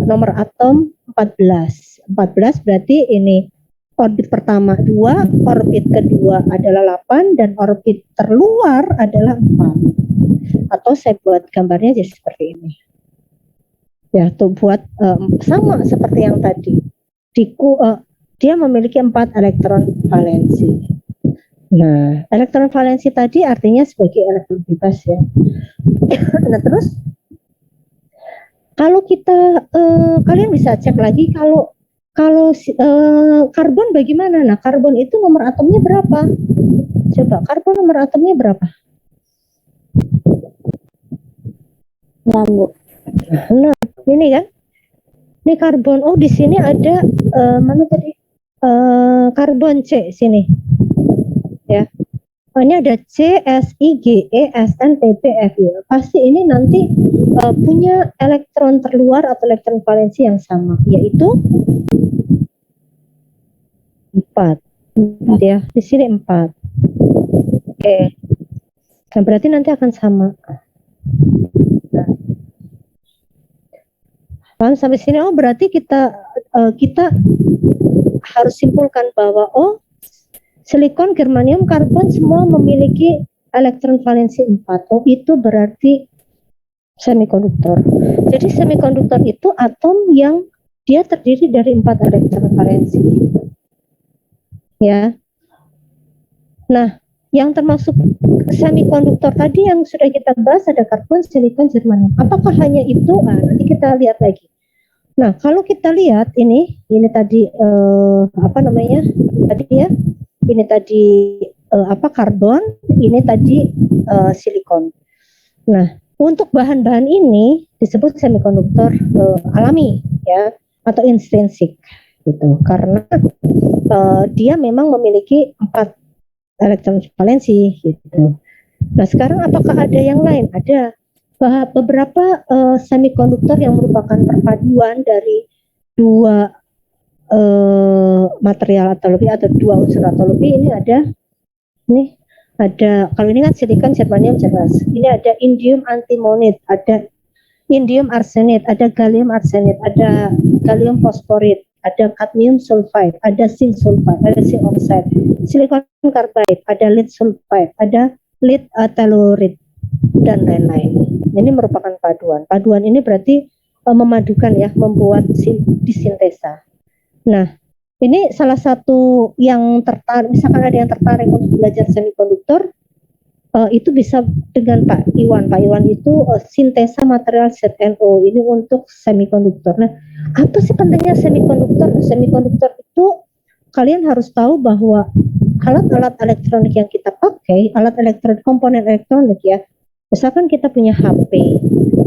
nomor atom 14. 14 berarti ini orbit pertama 2, orbit kedua adalah 8, dan orbit terluar adalah 4. Atau saya buat gambarnya jadi seperti ini. Ya, tuh buat sama seperti yang tadi. Dia memiliki 4 elektron valensi. Nah, elektron valensi tadi artinya sebagai elektron bebas ya. Nah, terus kalau kita kalian bisa cek lagi kalau karbon bagaimana? Nah, karbon itu nomor atomnya berapa? Coba, karbon nomor atomnya berapa? 6, Bu. Nah, ini kan? Ini karbon. Oh, di sini ada mana tadi? Karbon C sini. Ya. Oh, ini ada C, S, I, G, E, S, N, P, P, F, ya. Pasti ini nanti punya elektron terluar atau elektron valensi yang sama, yaitu 4. Ya, di sini 4. Oke. Nah, berarti nanti akan sama. Paham sampai sini? Oh, berarti kita harus simpulkan bahwa silikon, germanium, karbon semua memiliki elektron valensi 4. Oh, itu berarti semikonduktor. Jadi semikonduktor itu atom yang dia terdiri dari 4 elektron valensi. Ya. Nah, yang termasuk semikonduktor tadi yang sudah kita bahas ada karbon, silikon, germanium. Apakah hanya itu? Nanti kita lihat lagi. Nah, kalau kita lihat ini tadi apa namanya? Tadi ya. Ini tadi karbon, ini tadi silikon. Nah, untuk bahan-bahan ini disebut semikonduktor alami ya atau intrinsik gitu. Karena dia memang memiliki 4 elektron valensi gitu. Nah, sekarang apakah ada yang lain? Ada beberapa semikonduktor yang merupakan perpaduan dari 2 material atau lebih atau 2 unsur atau lebih. Ini ada kalau ini kan silikon, germanium jelas. Ini ada indium antimonit, ada indium arsenid, ada gallium arsenid, ada gallium fosforid, ada cadmium sulfide, ada zinc sulfide, ada zinc oxide, silikon carbide, ada lead sulfide, ada lead telluride, dan lain-lain. Ini merupakan paduan. Paduan ini berarti memadukan ya, membuat disintesa. Nah, ini salah satu yang tertarik, misalkan ada yang tertarik untuk belajar semikonduktor, itu bisa dengan Pak Iwan. Pak Iwan itu sintesa material ZNO, ini untuk semikonduktor. Nah, apa sih pentingnya semikonduktor? Semikonduktor itu kalian harus tahu bahwa alat-alat elektronik yang kita pakai, alat elektronik, komponen elektronik ya, misalkan kita punya HP,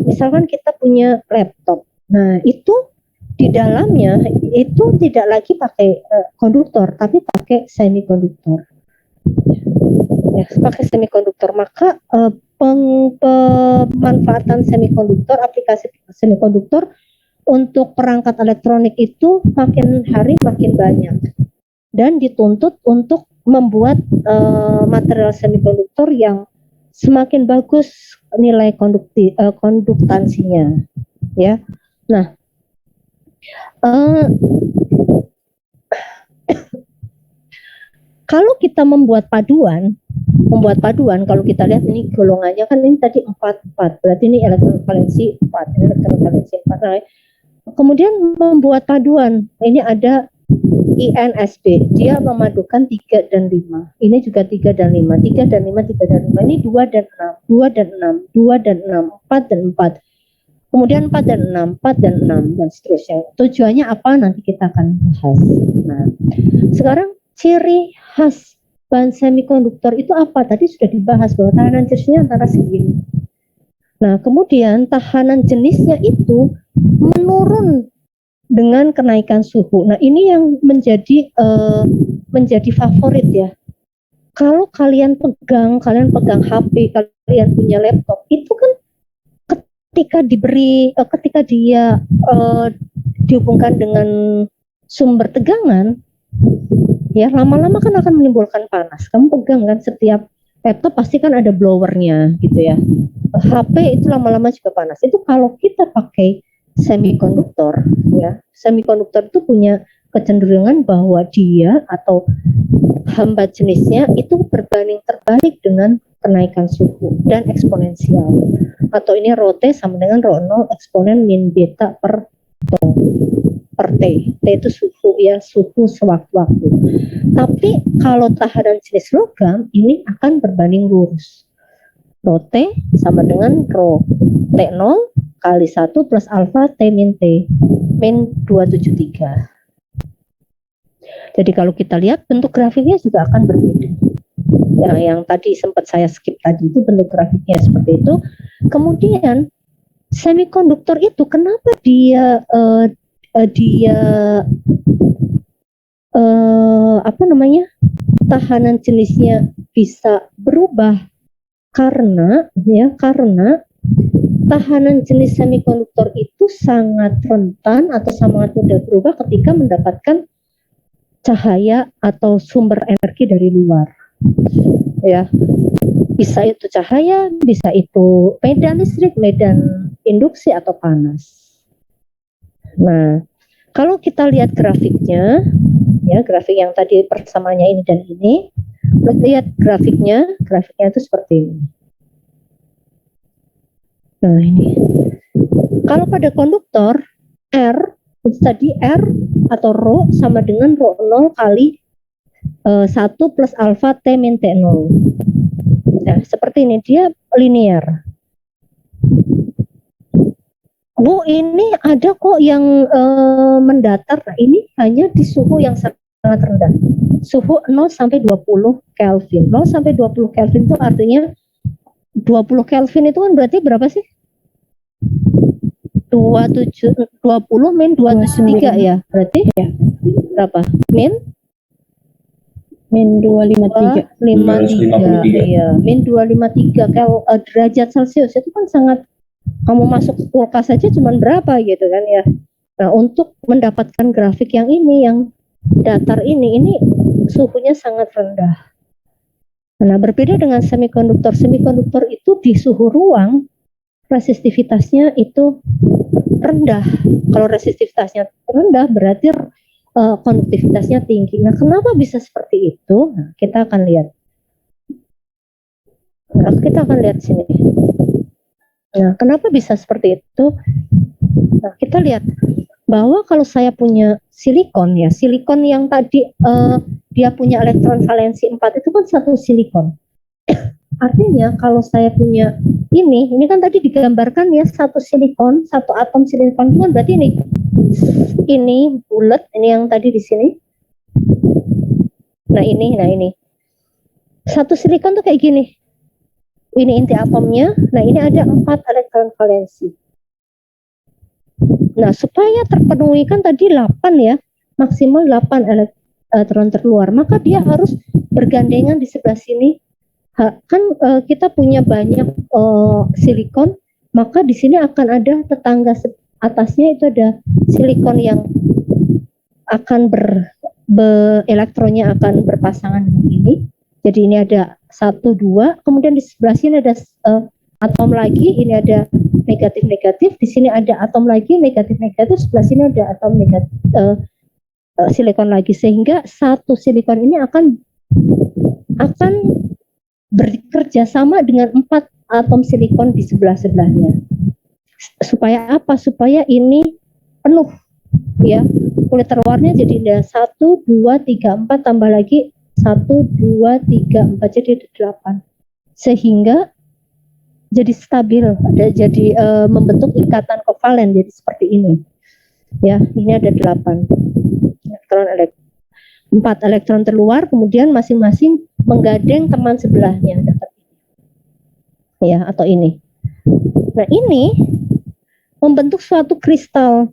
misalkan kita punya laptop, nah itu di dalamnya itu tidak lagi pakai konduktor, tapi pakai semikonduktor. Ya, pakai semikonduktor. Maka pemanfaatan semikonduktor, aplikasi semikonduktor untuk perangkat elektronik itu makin hari makin banyak dan dituntut untuk membuat material semikonduktor yang semakin bagus nilai konduktansinya, ya. Nah, kalau kita membuat paduan kalau kita lihat ini golongannya kan ini tadi 4, berarti ini elektron valensi 4, ini elektron valensi 4. Nah, kemudian membuat paduan, ini ada INSB, dia memadukan 3 dan 5. Ini juga 3 dan 5, 3 dan 5, 3 dan 5. Ini 2 dan 6, 2 dan 6, 2 dan 6, 4 dan 4. Kemudian 4 dan 6, 4 dan 6, dan seterusnya. Tujuannya apa? Nanti kita akan bahas. Nah, sekarang ciri khas bahan semikonduktor itu apa? Tadi sudah dibahas bahwa tahanan jenisnya antara segini. Nah, kemudian tahanan jenisnya itu menurun dengan kenaikan suhu. Nah, ini yang menjadi favorit ya. Kalau kalian pegang HP, kalian punya laptop, itu kan ketika dia dihubungkan dengan sumber tegangan, ya lama-lama kan akan menimbulkan panas. Kamu pegang kan, setiap laptop pasti kan ada blowernya gitu ya. HP itu lama-lama juga panas. Itu kalau kita pakai semikonduktor, ya semikonduktor itu punya kecenderungan bahwa dia atau hambat jenisnya itu berbanding terbalik dengan kenaikan suhu dan eksponensial, atau ini rho T sama dengan rho 0 eksponen min beta per T. T itu suhu ya, suhu sewaktu-waktu. Tapi kalau tahanan jenis logam ini akan berbanding lurus. Rho T sama dengan rho T0 kali 1 plus alfa T min 273. Jadi kalau kita lihat bentuk grafiknya juga akan berbeda. Nah, yang tadi sempat saya skip tadi itu bentuk grafiknya seperti itu. Kemudian semikonduktor itu kenapa dia tahanan jenisnya bisa berubah? Karena tahanan jenis semikonduktor itu sangat rentan atau sangat mudah berubah ketika mendapatkan cahaya atau sumber energi dari luar. Ya, bisa itu cahaya, bisa itu medan listrik, medan induksi atau panas. Nah, kalau kita lihat grafiknya, ya grafik yang tadi persamaannya ini dan ini, lihat grafiknya itu seperti ini. Nah ini, kalau pada konduktor R itu tadi R atau rho sama dengan rho 0 kali 1 plus alfa T min T0. Nah seperti ini, dia linear. Bu, ini ada kok yang mendatar. Nah, ini hanya di suhu yang sangat rendah. Suhu 0 sampai 20 Kelvin. 0 sampai 20 Kelvin itu artinya 20 Kelvin itu kan berarti berapa sih? 20 min 273 ya. Berarti ya. Berapa? Min 253. 253. Iya, min 253 derajat Celcius itu kan sangat, kamu masuk kulkas saja cuman berapa gitu kan ya. Nah, untuk mendapatkan grafik yang ini, yang datar ini suhunya sangat rendah. Nah, berbeda dengan semikonduktor. Semikonduktor itu di suhu ruang resistivitasnya itu rendah. Kalau resistivitasnya rendah berarti konduktivitasnya tinggi. Nah, kenapa bisa seperti itu? Nah, kita akan lihat. Sini. Nah, kenapa bisa seperti itu? Nah, kita lihat bahwa kalau saya punya silikon ya, silikon yang tadi dia punya elektron valensi 4 itu kan satu silikon. Artinya kalau saya punya ini kan tadi digambarkan ya, satu silikon, satu atom silikon itu kan berarti ini bulat, ini yang tadi di sini. Nah ini. Satu silikon tuh kayak gini. Ini inti atomnya. Nah, ini ada 4 elektron valensi. Nah, supaya terpenuhi kan tadi 8 ya, maksimal 8 elektron terluar, maka dia harus bergandengan di sebelah sini. Kita punya banyak silikon, maka di sini akan ada tetangga atasnya itu ada silikon yang akan elektronnya akan berpasangan dengan ini. Jadi ini ada 1, 2, kemudian di sebelah sini ada atom lagi, ini ada negatif-negatif, di sini ada atom lagi negatif-negatif, sebelah sini ada atom negatif silikon lagi, sehingga satu silikon ini akan bekerja sama dengan 4 atom silikon di sebelah-sebelahnya. Supaya apa? Supaya ini penuh ya. Kulit terluarnya jadi ada 1, 2, 3, 4 tambah lagi 1, 2, 3, 4 jadi 8. Sehingga jadi stabil, jadi membentuk ikatan kovalen jadi seperti ini. Ya, ini ada 8 elektron 4 elektron terluar, kemudian masing-masing menggandeng teman sebelahnya dapat ya, atau ini. Nah, ini membentuk suatu kristal.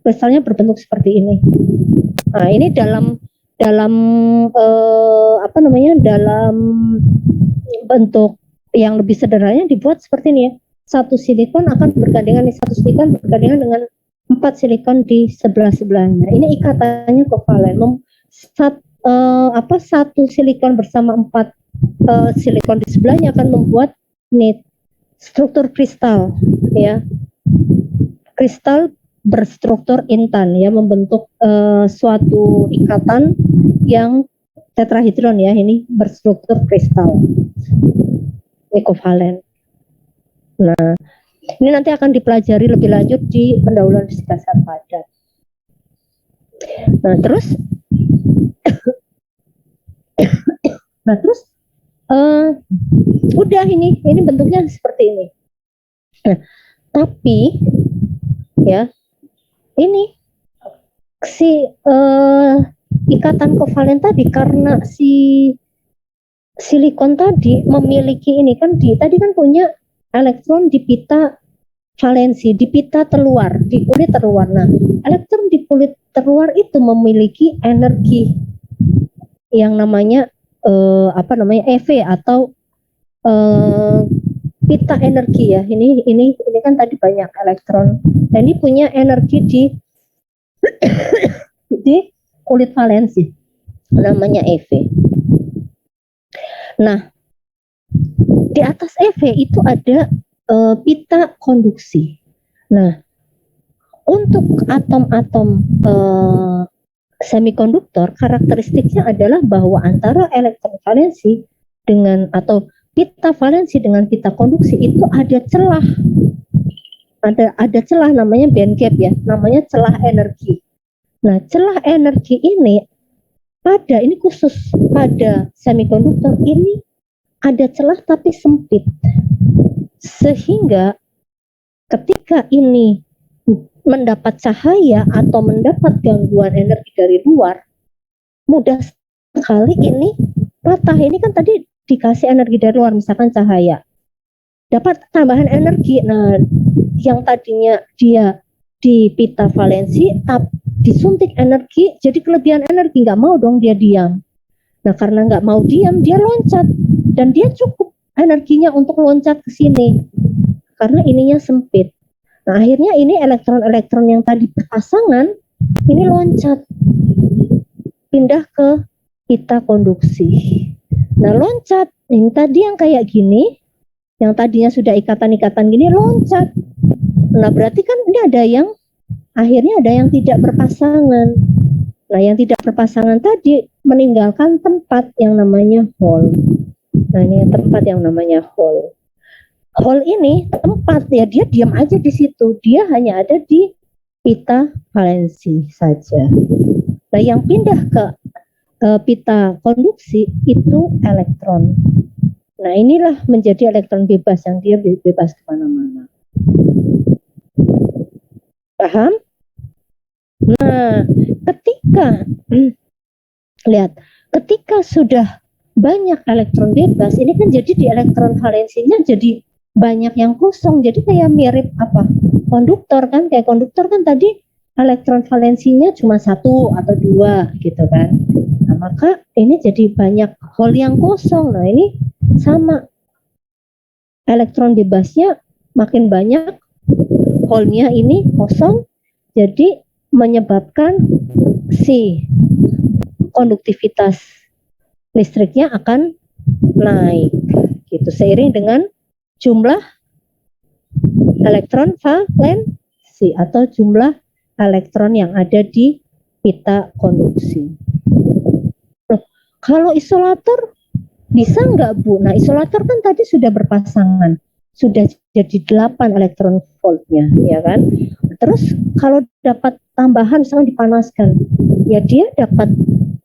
Kristalnya berbentuk seperti ini. Nah, ini dalam dalam bentuk yang lebih sederhananya dibuat seperti ini ya. Satu silikon akan bergandengan di satu silikon bergandengan dengan 4 silikon di sebelah-sebelahnya. Ini ikatannya kovalen. Satu silikon bersama 4 silikon di sebelahnya akan membuat struktur kristal ya. Kristal berstruktur intan ya, membentuk suatu ikatan yang tetrahedron ya, ini berstruktur kristal kovalen. Nah, ini nanti akan dipelajari lebih lanjut di pendahuluan fisika zat padat. Nah, terus udah ini bentuknya seperti ini. Nah, tapi ya ini si ikatan kovalen tadi, karena si silikon tadi memiliki ini kan, tadi kan punya elektron di pita valensi, di pita terluar, di kulit terluar. Nah, elektron di kulit terluar itu memiliki energi yang namanya EV atau pita energi ya. Ini kan tadi banyak elektron. Dan ini punya energi di di kulit valensi, namanya EV. Nah, di atas EV itu ada pita konduksi. Nah, untuk atom-atom semikonduktor, karakteristiknya adalah bahwa antara elektron valensi dengan atau pita valensi dengan pita konduksi itu ada celah. Ada celah, namanya band gap ya, namanya celah energi. Nah, celah energi ini khusus pada semikonduktor ini ada celah tapi sempit. Sehingga ketika ini mendapat cahaya atau mendapat gangguan energi dari luar, mudah sekali ini patah. Ini kan tadi dikasih energi dari luar, misalkan cahaya, dapat tambahan energi. Nah, yang tadinya dia di pita valensi disuntik energi, jadi kelebihan energi, nggak mau dong dia diam. Nah, karena nggak mau diam, dia loncat, dan dia cukup energinya untuk loncat ke sini karena ininya sempit. Nah, akhirnya ini elektron-elektron yang tadi berpasangan ini loncat pindah ke pita konduksi. Nah, loncat ini tadi yang kayak gini, yang tadinya sudah ikatan-ikatan gini loncat. Nah, berarti kan ini akhirnya ada yang tidak berpasangan. Nah, yang tidak berpasangan tadi meninggalkan tempat yang namanya hole. Nah, ini tempat yang namanya hole. Hole ini tempat ya, dia diam aja di situ. Dia hanya ada di pita valensi saja. Nah, yang pindah ke pita konduksi itu elektron. Nah, inilah menjadi elektron bebas, yang dia bebas kemana-mana. Paham? Nah, ketika sudah banyak elektron bebas, ini kan jadi di elektron valensinya jadi banyak yang kosong, jadi kayak mirip konduktor kan, kayak konduktor kan tadi elektron valensinya cuma 1 atau 2 gitu kan. Nah, maka ini jadi banyak hole yang kosong. Nah, ini sama, elektron bebasnya makin banyak, hole-nya ini kosong, jadi menyebabkan si konduktivitas listriknya akan naik gitu seiring dengan jumlah elektron valensi atau jumlah elektron yang ada di pita konduksi. Kalau isolator bisa nggak, Bu? Nah, isolator kan tadi sudah berpasangan, sudah jadi 8 elektron voltnya, ya kan? Terus kalau dapat tambahan, misalnya dipanaskan, ya dia dapat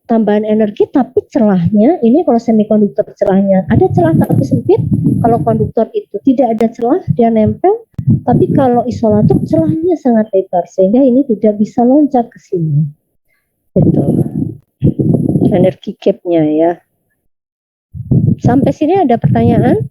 tambahan energi, tapi celahnya ini kalau semikonduktor celahnya ada celah tapi sempit. Kalau konduktor itu tidak ada celah, dia nempel. Tapi kalau isolator celahnya sangat lebar sehingga ini tidak bisa loncat ke sini. Itu energi gapnya ya. Sampai sini ada pertanyaan?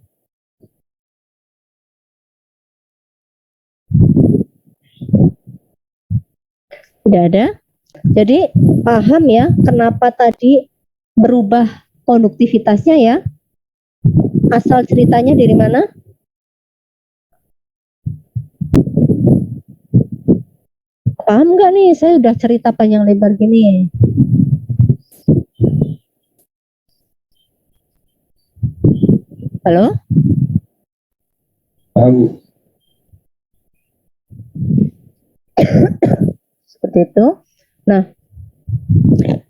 Tidak ada. Jadi paham ya kenapa tadi berubah konduktivitasnya ya? Asal ceritanya dari mana? Paham nggak nih? Saya udah cerita panjang lebar gini. Halo? Tahu. Seperti itu. Nah,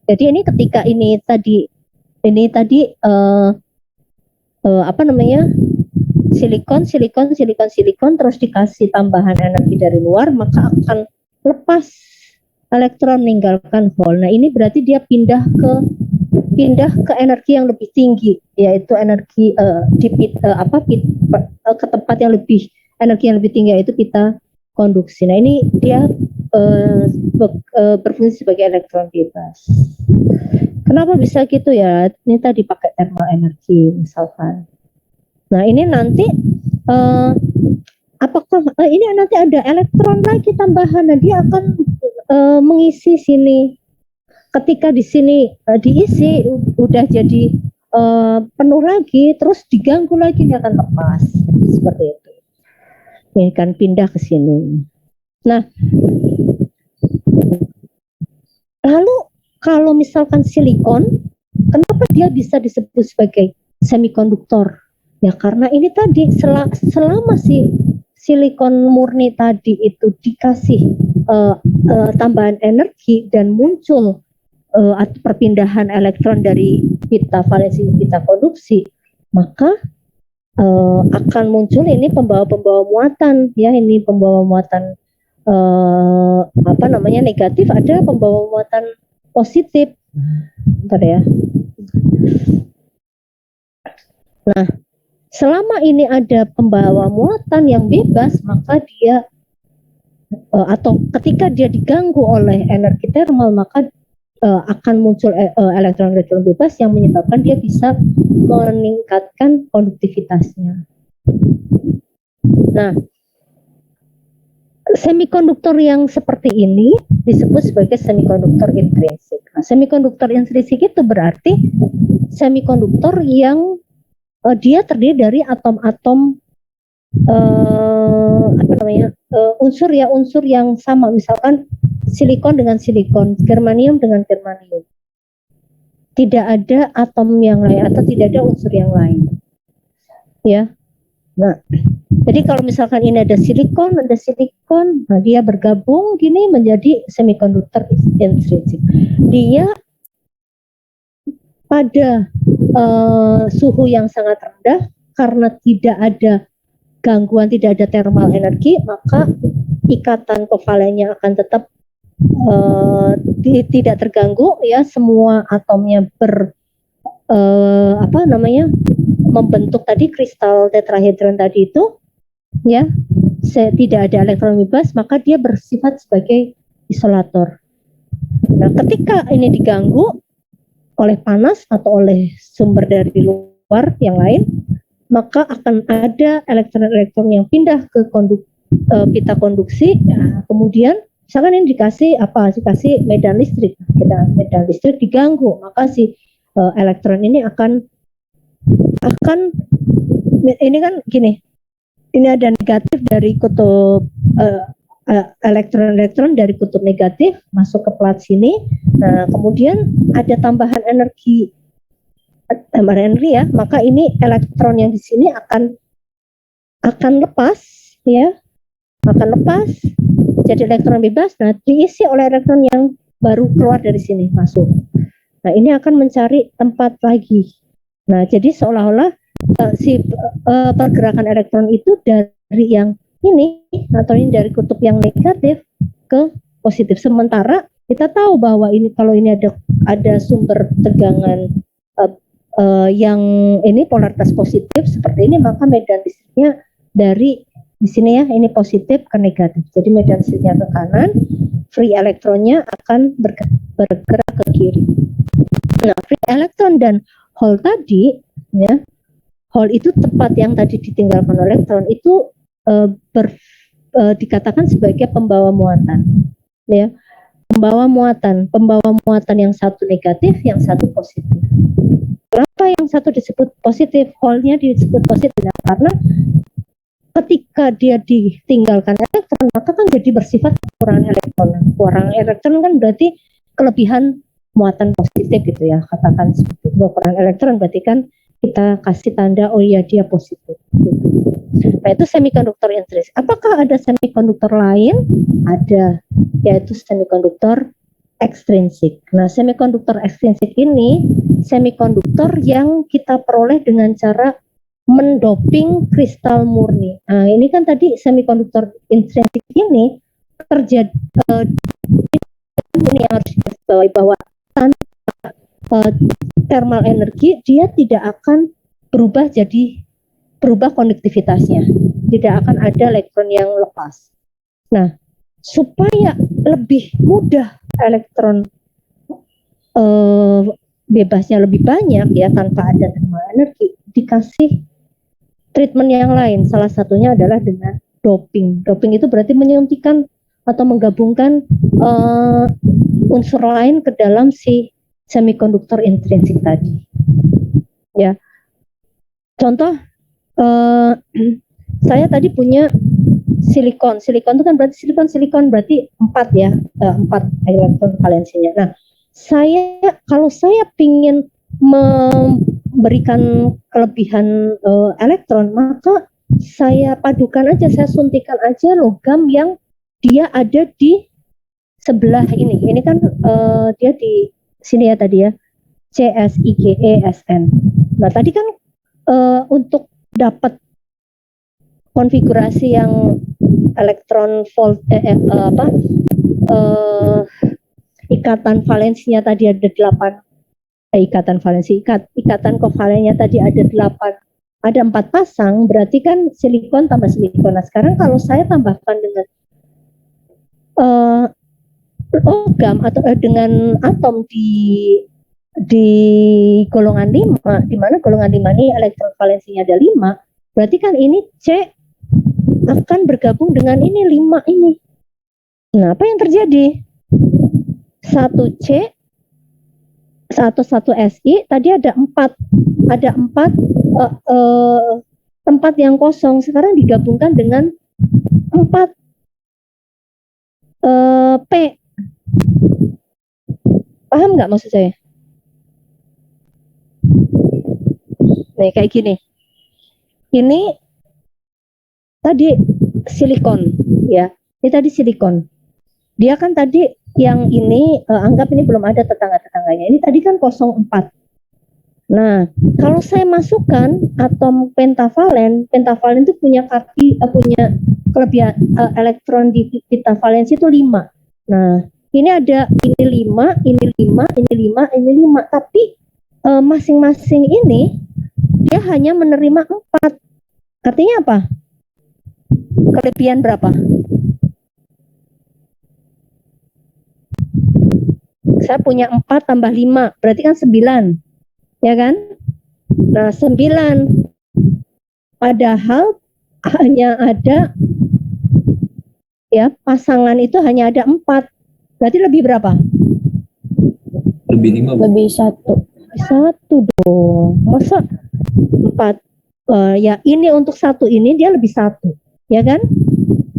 jadi ini ketika ini tadi silikon terus dikasih tambahan energi dari luar, maka akan lepas elektron meninggalkan hole. Nah, ini berarti dia pindah ke energi yang lebih tinggi, yaitu energi ke tempat yang lebih energi yang lebih tinggi, yaitu pita konduksi. Nah, ini dia berfungsi sebagai elektron bebas. Kenapa bisa gitu ya? Ini tadi pakai thermal energi misalkan. Nah, ini nanti apakah ini nanti ada elektron lagi tambahan? Nah, dia akan mengisi sini. Ketika di sini diisi udah jadi penuh lagi, terus diganggu lagi, dia akan lepas seperti itu. Ini kan pindah ke sini. Nah, lalu kalau misalkan silikon, kenapa dia bisa disebut sebagai semikonduktor? Ya karena ini tadi selama si silikon murni tadi itu dikasih tambahan energi dan muncul atau perpindahan elektron dari pita valensi ke pita konduksi, maka akan muncul ini pembawa muatan ya, ini pembawa muatan negatif, ada pembawa muatan positif. Bentar ya. Nah, selama ini ada pembawa muatan yang bebas, maka dia atau ketika dia diganggu oleh energi termal, maka akan muncul elektron-elektron bebas yang menyebabkan dia bisa meningkatkan konduktivitasnya. Nah, semikonduktor yang seperti ini disebut sebagai semikonduktor intrinsik. Nah, semikonduktor intrinsik itu berarti semikonduktor yang dia terdiri dari atom-atom unsur yang sama, misalkan silikon dengan silikon, germanium dengan germanium. Tidak ada atom yang lain atau tidak ada unsur yang lain. Ya. Nah, jadi kalau misalkan ini ada silikon, nah dia bergabung gini menjadi semikonduktor intrinsik. Dia pada suhu yang sangat rendah, karena tidak ada gangguan, tidak ada thermal energi, maka ikatan kovalennya akan tetap tidak terganggu ya, semua atomnya membentuk tadi kristal tetrahedron tadi itu ya, tidak ada elektron bebas, maka dia bersifat sebagai isolator. Nah, ketika ini diganggu oleh panas atau oleh sumber dari luar yang lain, maka akan ada elektron-elektron yang pindah ke pita konduksi. Nah, kemudian misalkan ini dikasih medan listrik, medan listrik diganggu, maka si elektron ini akan ini kan gini, ini ada negatif dari kutub elektron-elektron dari kutub negatif masuk ke plat sini. Nah, kemudian ada tambahan energi ya, maka ini elektron yang di sini akan lepas ya, akan lepas jadi elektron bebas. Nah, diisi oleh elektron yang baru keluar dari sini masuk. Nah, ini akan mencari tempat lagi. Nah, jadi seolah-olah pergerakan elektron itu dari yang ini atau ini dari kutub yang negatif ke positif. Sementara kita tahu bahwa ini kalau ini ada sumber tegangan yang ini polaritas positif seperti ini, maka medan listriknya dari di sini ya, ini positif ke negatif. Jadi medan listriknya ke kanan, free elektronnya akan bergerak ke kiri. Nah, free elektron dan hole tadi ya, hole itu tempat yang tadi ditinggalkan elektron itu dikatakan sebagai pembawa muatan ya, pembawa muatan yang satu negatif, yang satu positif. Kenapa yang satu disebut positif, hole-nya disebut positif? Nah, karena ketika dia ditinggalkan elektron, maka kan jadi bersifat kekurangan elektron. Kekurangan elektron kan berarti kelebihan muatan positif gitu ya, katakan seperti itu. Kekurangan elektron berarti kan kita kasih tanda oh iya dia positif gitu. Nah, itu semikonduktor intrinsik. Apakah ada semikonduktor lain? Ada, yaitu semikonduktor ekstrinsik. Nah, semikonduktor ekstrinsik ini semikonduktor yang kita peroleh dengan cara mendoping kristal murni. Nah, ini kan tadi semikonduktor intrinsik ini terjadi ini yang harus digarisbawahi bahwa tanpa thermal energi dia tidak akan berubah konduktivitasnya, tidak akan ada elektron yang lepas. Nah, supaya lebih mudah elektron bebasnya lebih banyak ya tanpa ada thermal energi, dikasih treatment yang lain. Salah satunya adalah dengan doping. Doping itu berarti menyuntikkan atau menggabungkan unsur lain ke dalam si semikonduktor intrinsik tadi. Ya, contoh saya tadi punya silikon. Silikon itu kan berarti silikon berarti 4 ya, 4 elektron valensinya. Nah, kalau saya ingin memberikan kelebihan elektron, maka saya padukan aja, saya suntikan aja logam yang dia ada di sebelah ini kan dia di sini ya tadi ya, CSIGESN. Nah tadi kan untuk dapat konfigurasi yang elektron volt ikatan valensinya tadi ada 8, ikatan kovalennya tadi ada 8, ada 4 pasang, berarti kan silikon tambah silikon. Nah sekarang kalau saya tambahkan dengan logam atau dengan atom di golongan 5, di mana golongan 5 ini elektron valensinya ada 5, berarti kan ini C akan bergabung dengan ini 5 ini. Nah, apa yang terjadi? 1C 1 SI tadi ada 4 tempat yang kosong, sekarang digabungkan dengan 4 P. Paham nggak maksud saya? Nih kayak gini. Ini tadi silikon ya. Ini tadi silikon. Dia kan tadi yang ini anggap ini belum ada tetangga-tetangganya. Ini tadi kan 04. Nah, kalau saya masukkan atom pentavalen itu punya punya kelebihan elektron di pita valensi itu 5. Nah, ini ada ini 5, ini 5, ini 5, ini 5, tapi masing-masing ini dia hanya menerima 4. Artinya apa? Kelebihan berapa? Saya punya 4 tambah 5, berarti kan 9. Ya kan? Nah, 9. Padahal hanya ada ya, pasangan itu hanya ada 4. Berarti lebih berapa? Lebih 5, Bu. Lebih 1. 1 dong. Masa 4? Ya, ini untuk 1 ini dia lebih 1. Ya kan?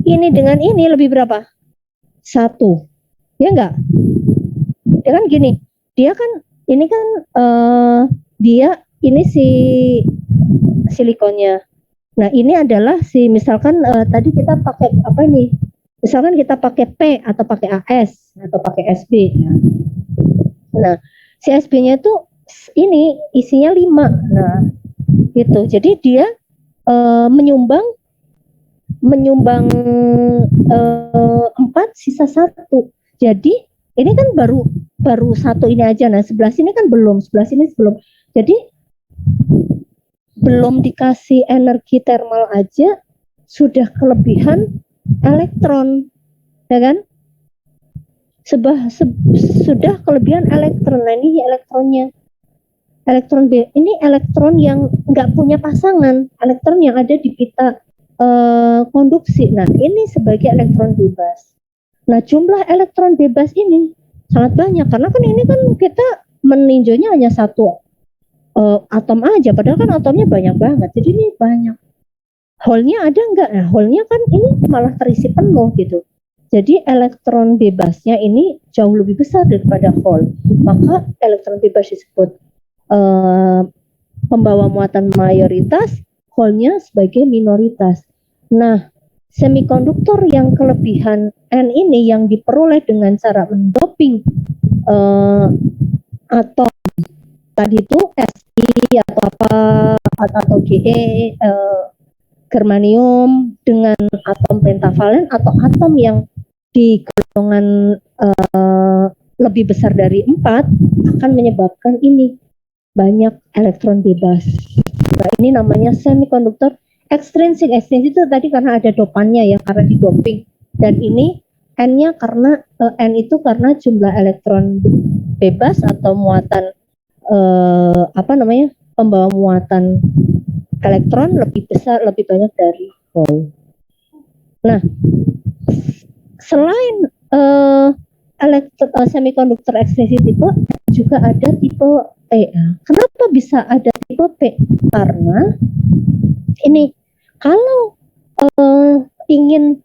Ini dengan ini lebih berapa? 1. Ya enggak? Ya kan gini. Dia kan ini kan dia ini si silikonnya. Nah, ini adalah si misalkan tadi kita pakai apa nih? Misalkan kita pakai P atau pakai AS atau pakai SB ya. Nah, si SB-nya itu ini isinya 5. Nah, gitu. Jadi dia menyumbang 4 sisa 1. Jadi ini kan baru 1 ini aja. Nah, sebelah sini kan belum, sebelah sini belum. Jadi belum dikasih energi thermal aja sudah kelebihan elektron, ya kan? Sudah kelebihan elektron. Nah, ini elektronnya. Elektron B ini elektron yang nggak punya pasangan, elektron yang ada di pita konduksi. Nah, ini sebagai elektron bebas. Nah, jumlah elektron bebas ini sangat banyak karena kan ini kan kita meninjaunya hanya 1 atom aja, padahal kan atomnya banyak banget. Jadi ini banyak. Hole-nya ada nggak? Nah, hole-nya kan ini malah terisi penuh gitu. Jadi elektron bebasnya ini jauh lebih besar daripada hole. Maka elektron bebas disebut pembawa muatan mayoritas, hole-nya sebagai minoritas. Nah, semikonduktor yang kelebihan N ini yang diperoleh dengan cara mendoping atom tadi itu Si atau apa atau Ge germanium dengan atom pentavalen atau atom yang di golongan lebih besar dari 4 akan menyebabkan ini banyak elektron bebas. Nah, ini namanya semikonduktor ekstrinsik. Ekstrinsik itu tadi karena ada dopannya ya, karena didoping. Dan ini N-nya karena N itu karena jumlah elektron bebas atau muatan pembawa muatan elektron lebih besar, lebih banyak dari hole. Nah, selain semikonduktor ekstrinsik tipe juga ada tipe P. Kenapa bisa ada tipe P? Karena ini kalau ingin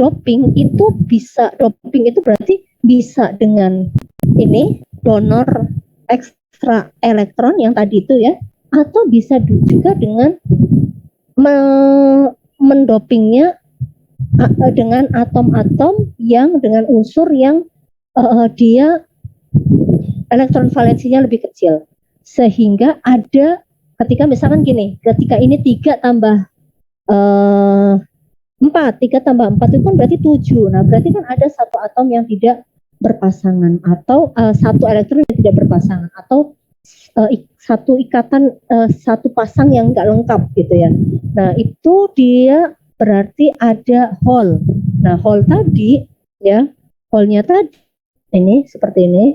doping itu bisa, doping itu berarti bisa dengan ini donor ekstra elektron yang tadi itu ya, atau bisa juga dengan mendopingnya dengan atom-atom yang dengan unsur yang dia elektron valensinya lebih kecil, sehingga ada ketika misalkan gini, ketika ini 3 tambah 4, 3 tambah 4 itu kan berarti 7. Nah, berarti kan ada satu atom yang tidak berpasangan, atau satu elektron yang tidak berpasangan, atau satu ikatan, satu pasang yang nggak lengkap gitu ya. Nah, itu dia berarti ada hole. Nah, hole tadi ya, hole-nya tadi ini seperti ini.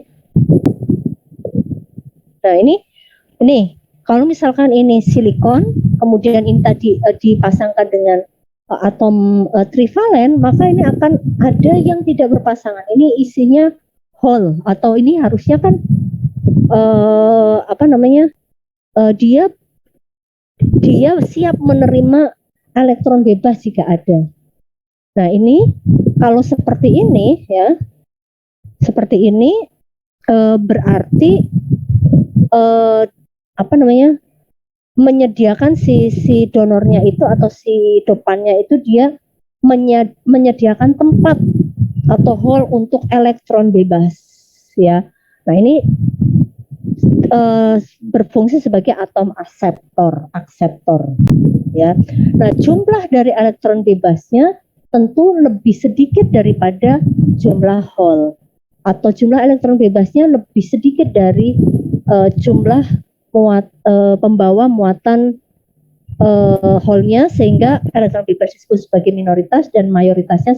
Nah, ini kalau misalkan ini silikon, kemudian ini tadi dipasangkan dengan atom trivalen, maka ini akan ada yang tidak berpasangan. Ini isinya hole, atau ini harusnya kan dia siap menerima elektron bebas jika ada. Nah, ini kalau seperti ini ya, seperti ini berarti menyediakan si donornya itu atau si dopannya itu dia menyediakan tempat atau hole untuk elektron bebas ya. Nah, ini berfungsi sebagai atom akseptor ya. Nah, jumlah dari elektron bebasnya tentu lebih sedikit daripada jumlah hole, atau jumlah elektron bebasnya lebih sedikit dari jumlah pembawa muatan hole-nya, sehingga elektron bebas disebut sebagai minoritas dan mayoritasnya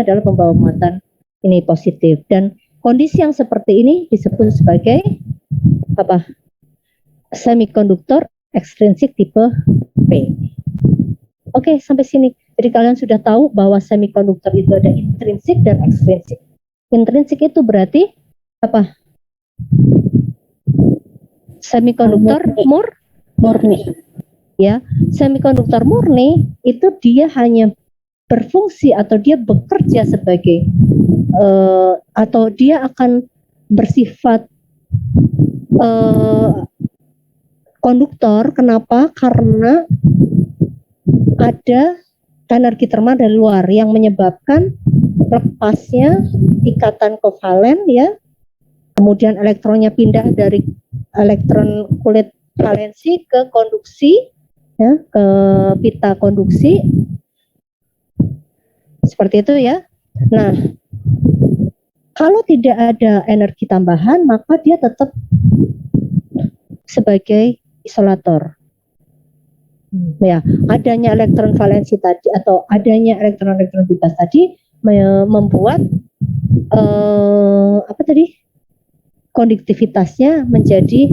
adalah pembawa muatan ini positif. Dan kondisi yang seperti ini disebut sebagai apa? Semikonduktor ekstrinsik tipe P. Oke, sampai sini. Jadi kalian sudah tahu bahwa semikonduktor itu ada intrinsik dan ekstrinsik. Intrinsik itu berarti apa? Semikonduktor murni. Ya, semikonduktor murni itu dia hanya berfungsi atau dia bekerja sebagai atau dia akan bersifat konduktor. Kenapa? Karena ada energi termal dari luar yang menyebabkan lepasnya ikatan kovalen ya. Kemudian elektronnya pindah dari elektron kulit valensi ke konduksi ya, ke pita konduksi. Seperti itu ya. Nah, kalau tidak ada energi tambahan, maka dia tetap sebagai isolator. Ya, adanya elektron valensi tadi atau adanya elektron-elektron bebas tadi membuat konduktivitasnya menjadi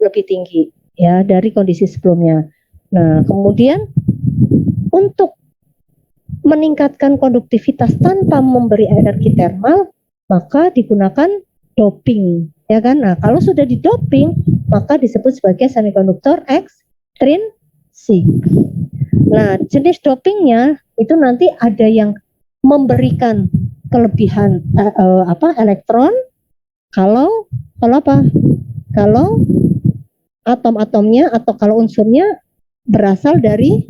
lebih tinggi ya dari kondisi sebelumnya. Nah, kemudian untuk meningkatkan konduktivitas tanpa memberi energi termal, maka digunakan doping, ya kan? Nah, kalau sudah didoping, maka disebut sebagai semikonduktor ekstrinsik. Nah, jenis dopingnya itu nanti ada yang memberikan kelebihan elektron kalau atom-atomnya atau kalau unsurnya berasal dari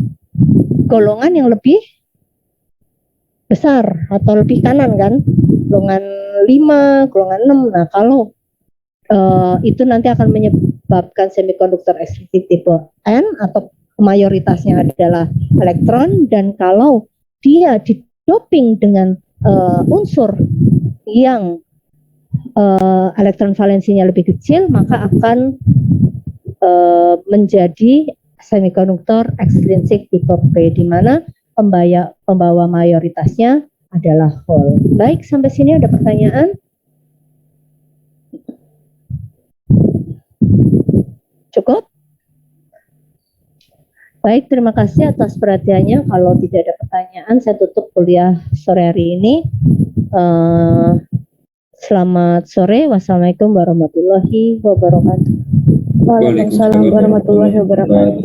golongan yang lebih besar atau lebih kanan kan, golongan 5, golongan 6. Nah, kalau itu nanti akan menyebabkan semikonduktor ekstrinsik tipe N atau mayoritasnya adalah elektron, dan kalau dia didoping dengan unsur yang elektron valensinya lebih kecil, maka akan menjadi semikonduktor ekstrinsik tipe P, di mana pembawa mayoritasnya adalah hole. Baik, sampai sini ada pertanyaan? Cukup? Baik, terima kasih atas perhatiannya. Kalau tidak ada pertanyaan, saya tutup kuliah sore hari ini. Selamat sore. Wassalamualaikum warahmatullahi wabarakatuh. Waalaikumsalam warahmatullahi wabarakatuh.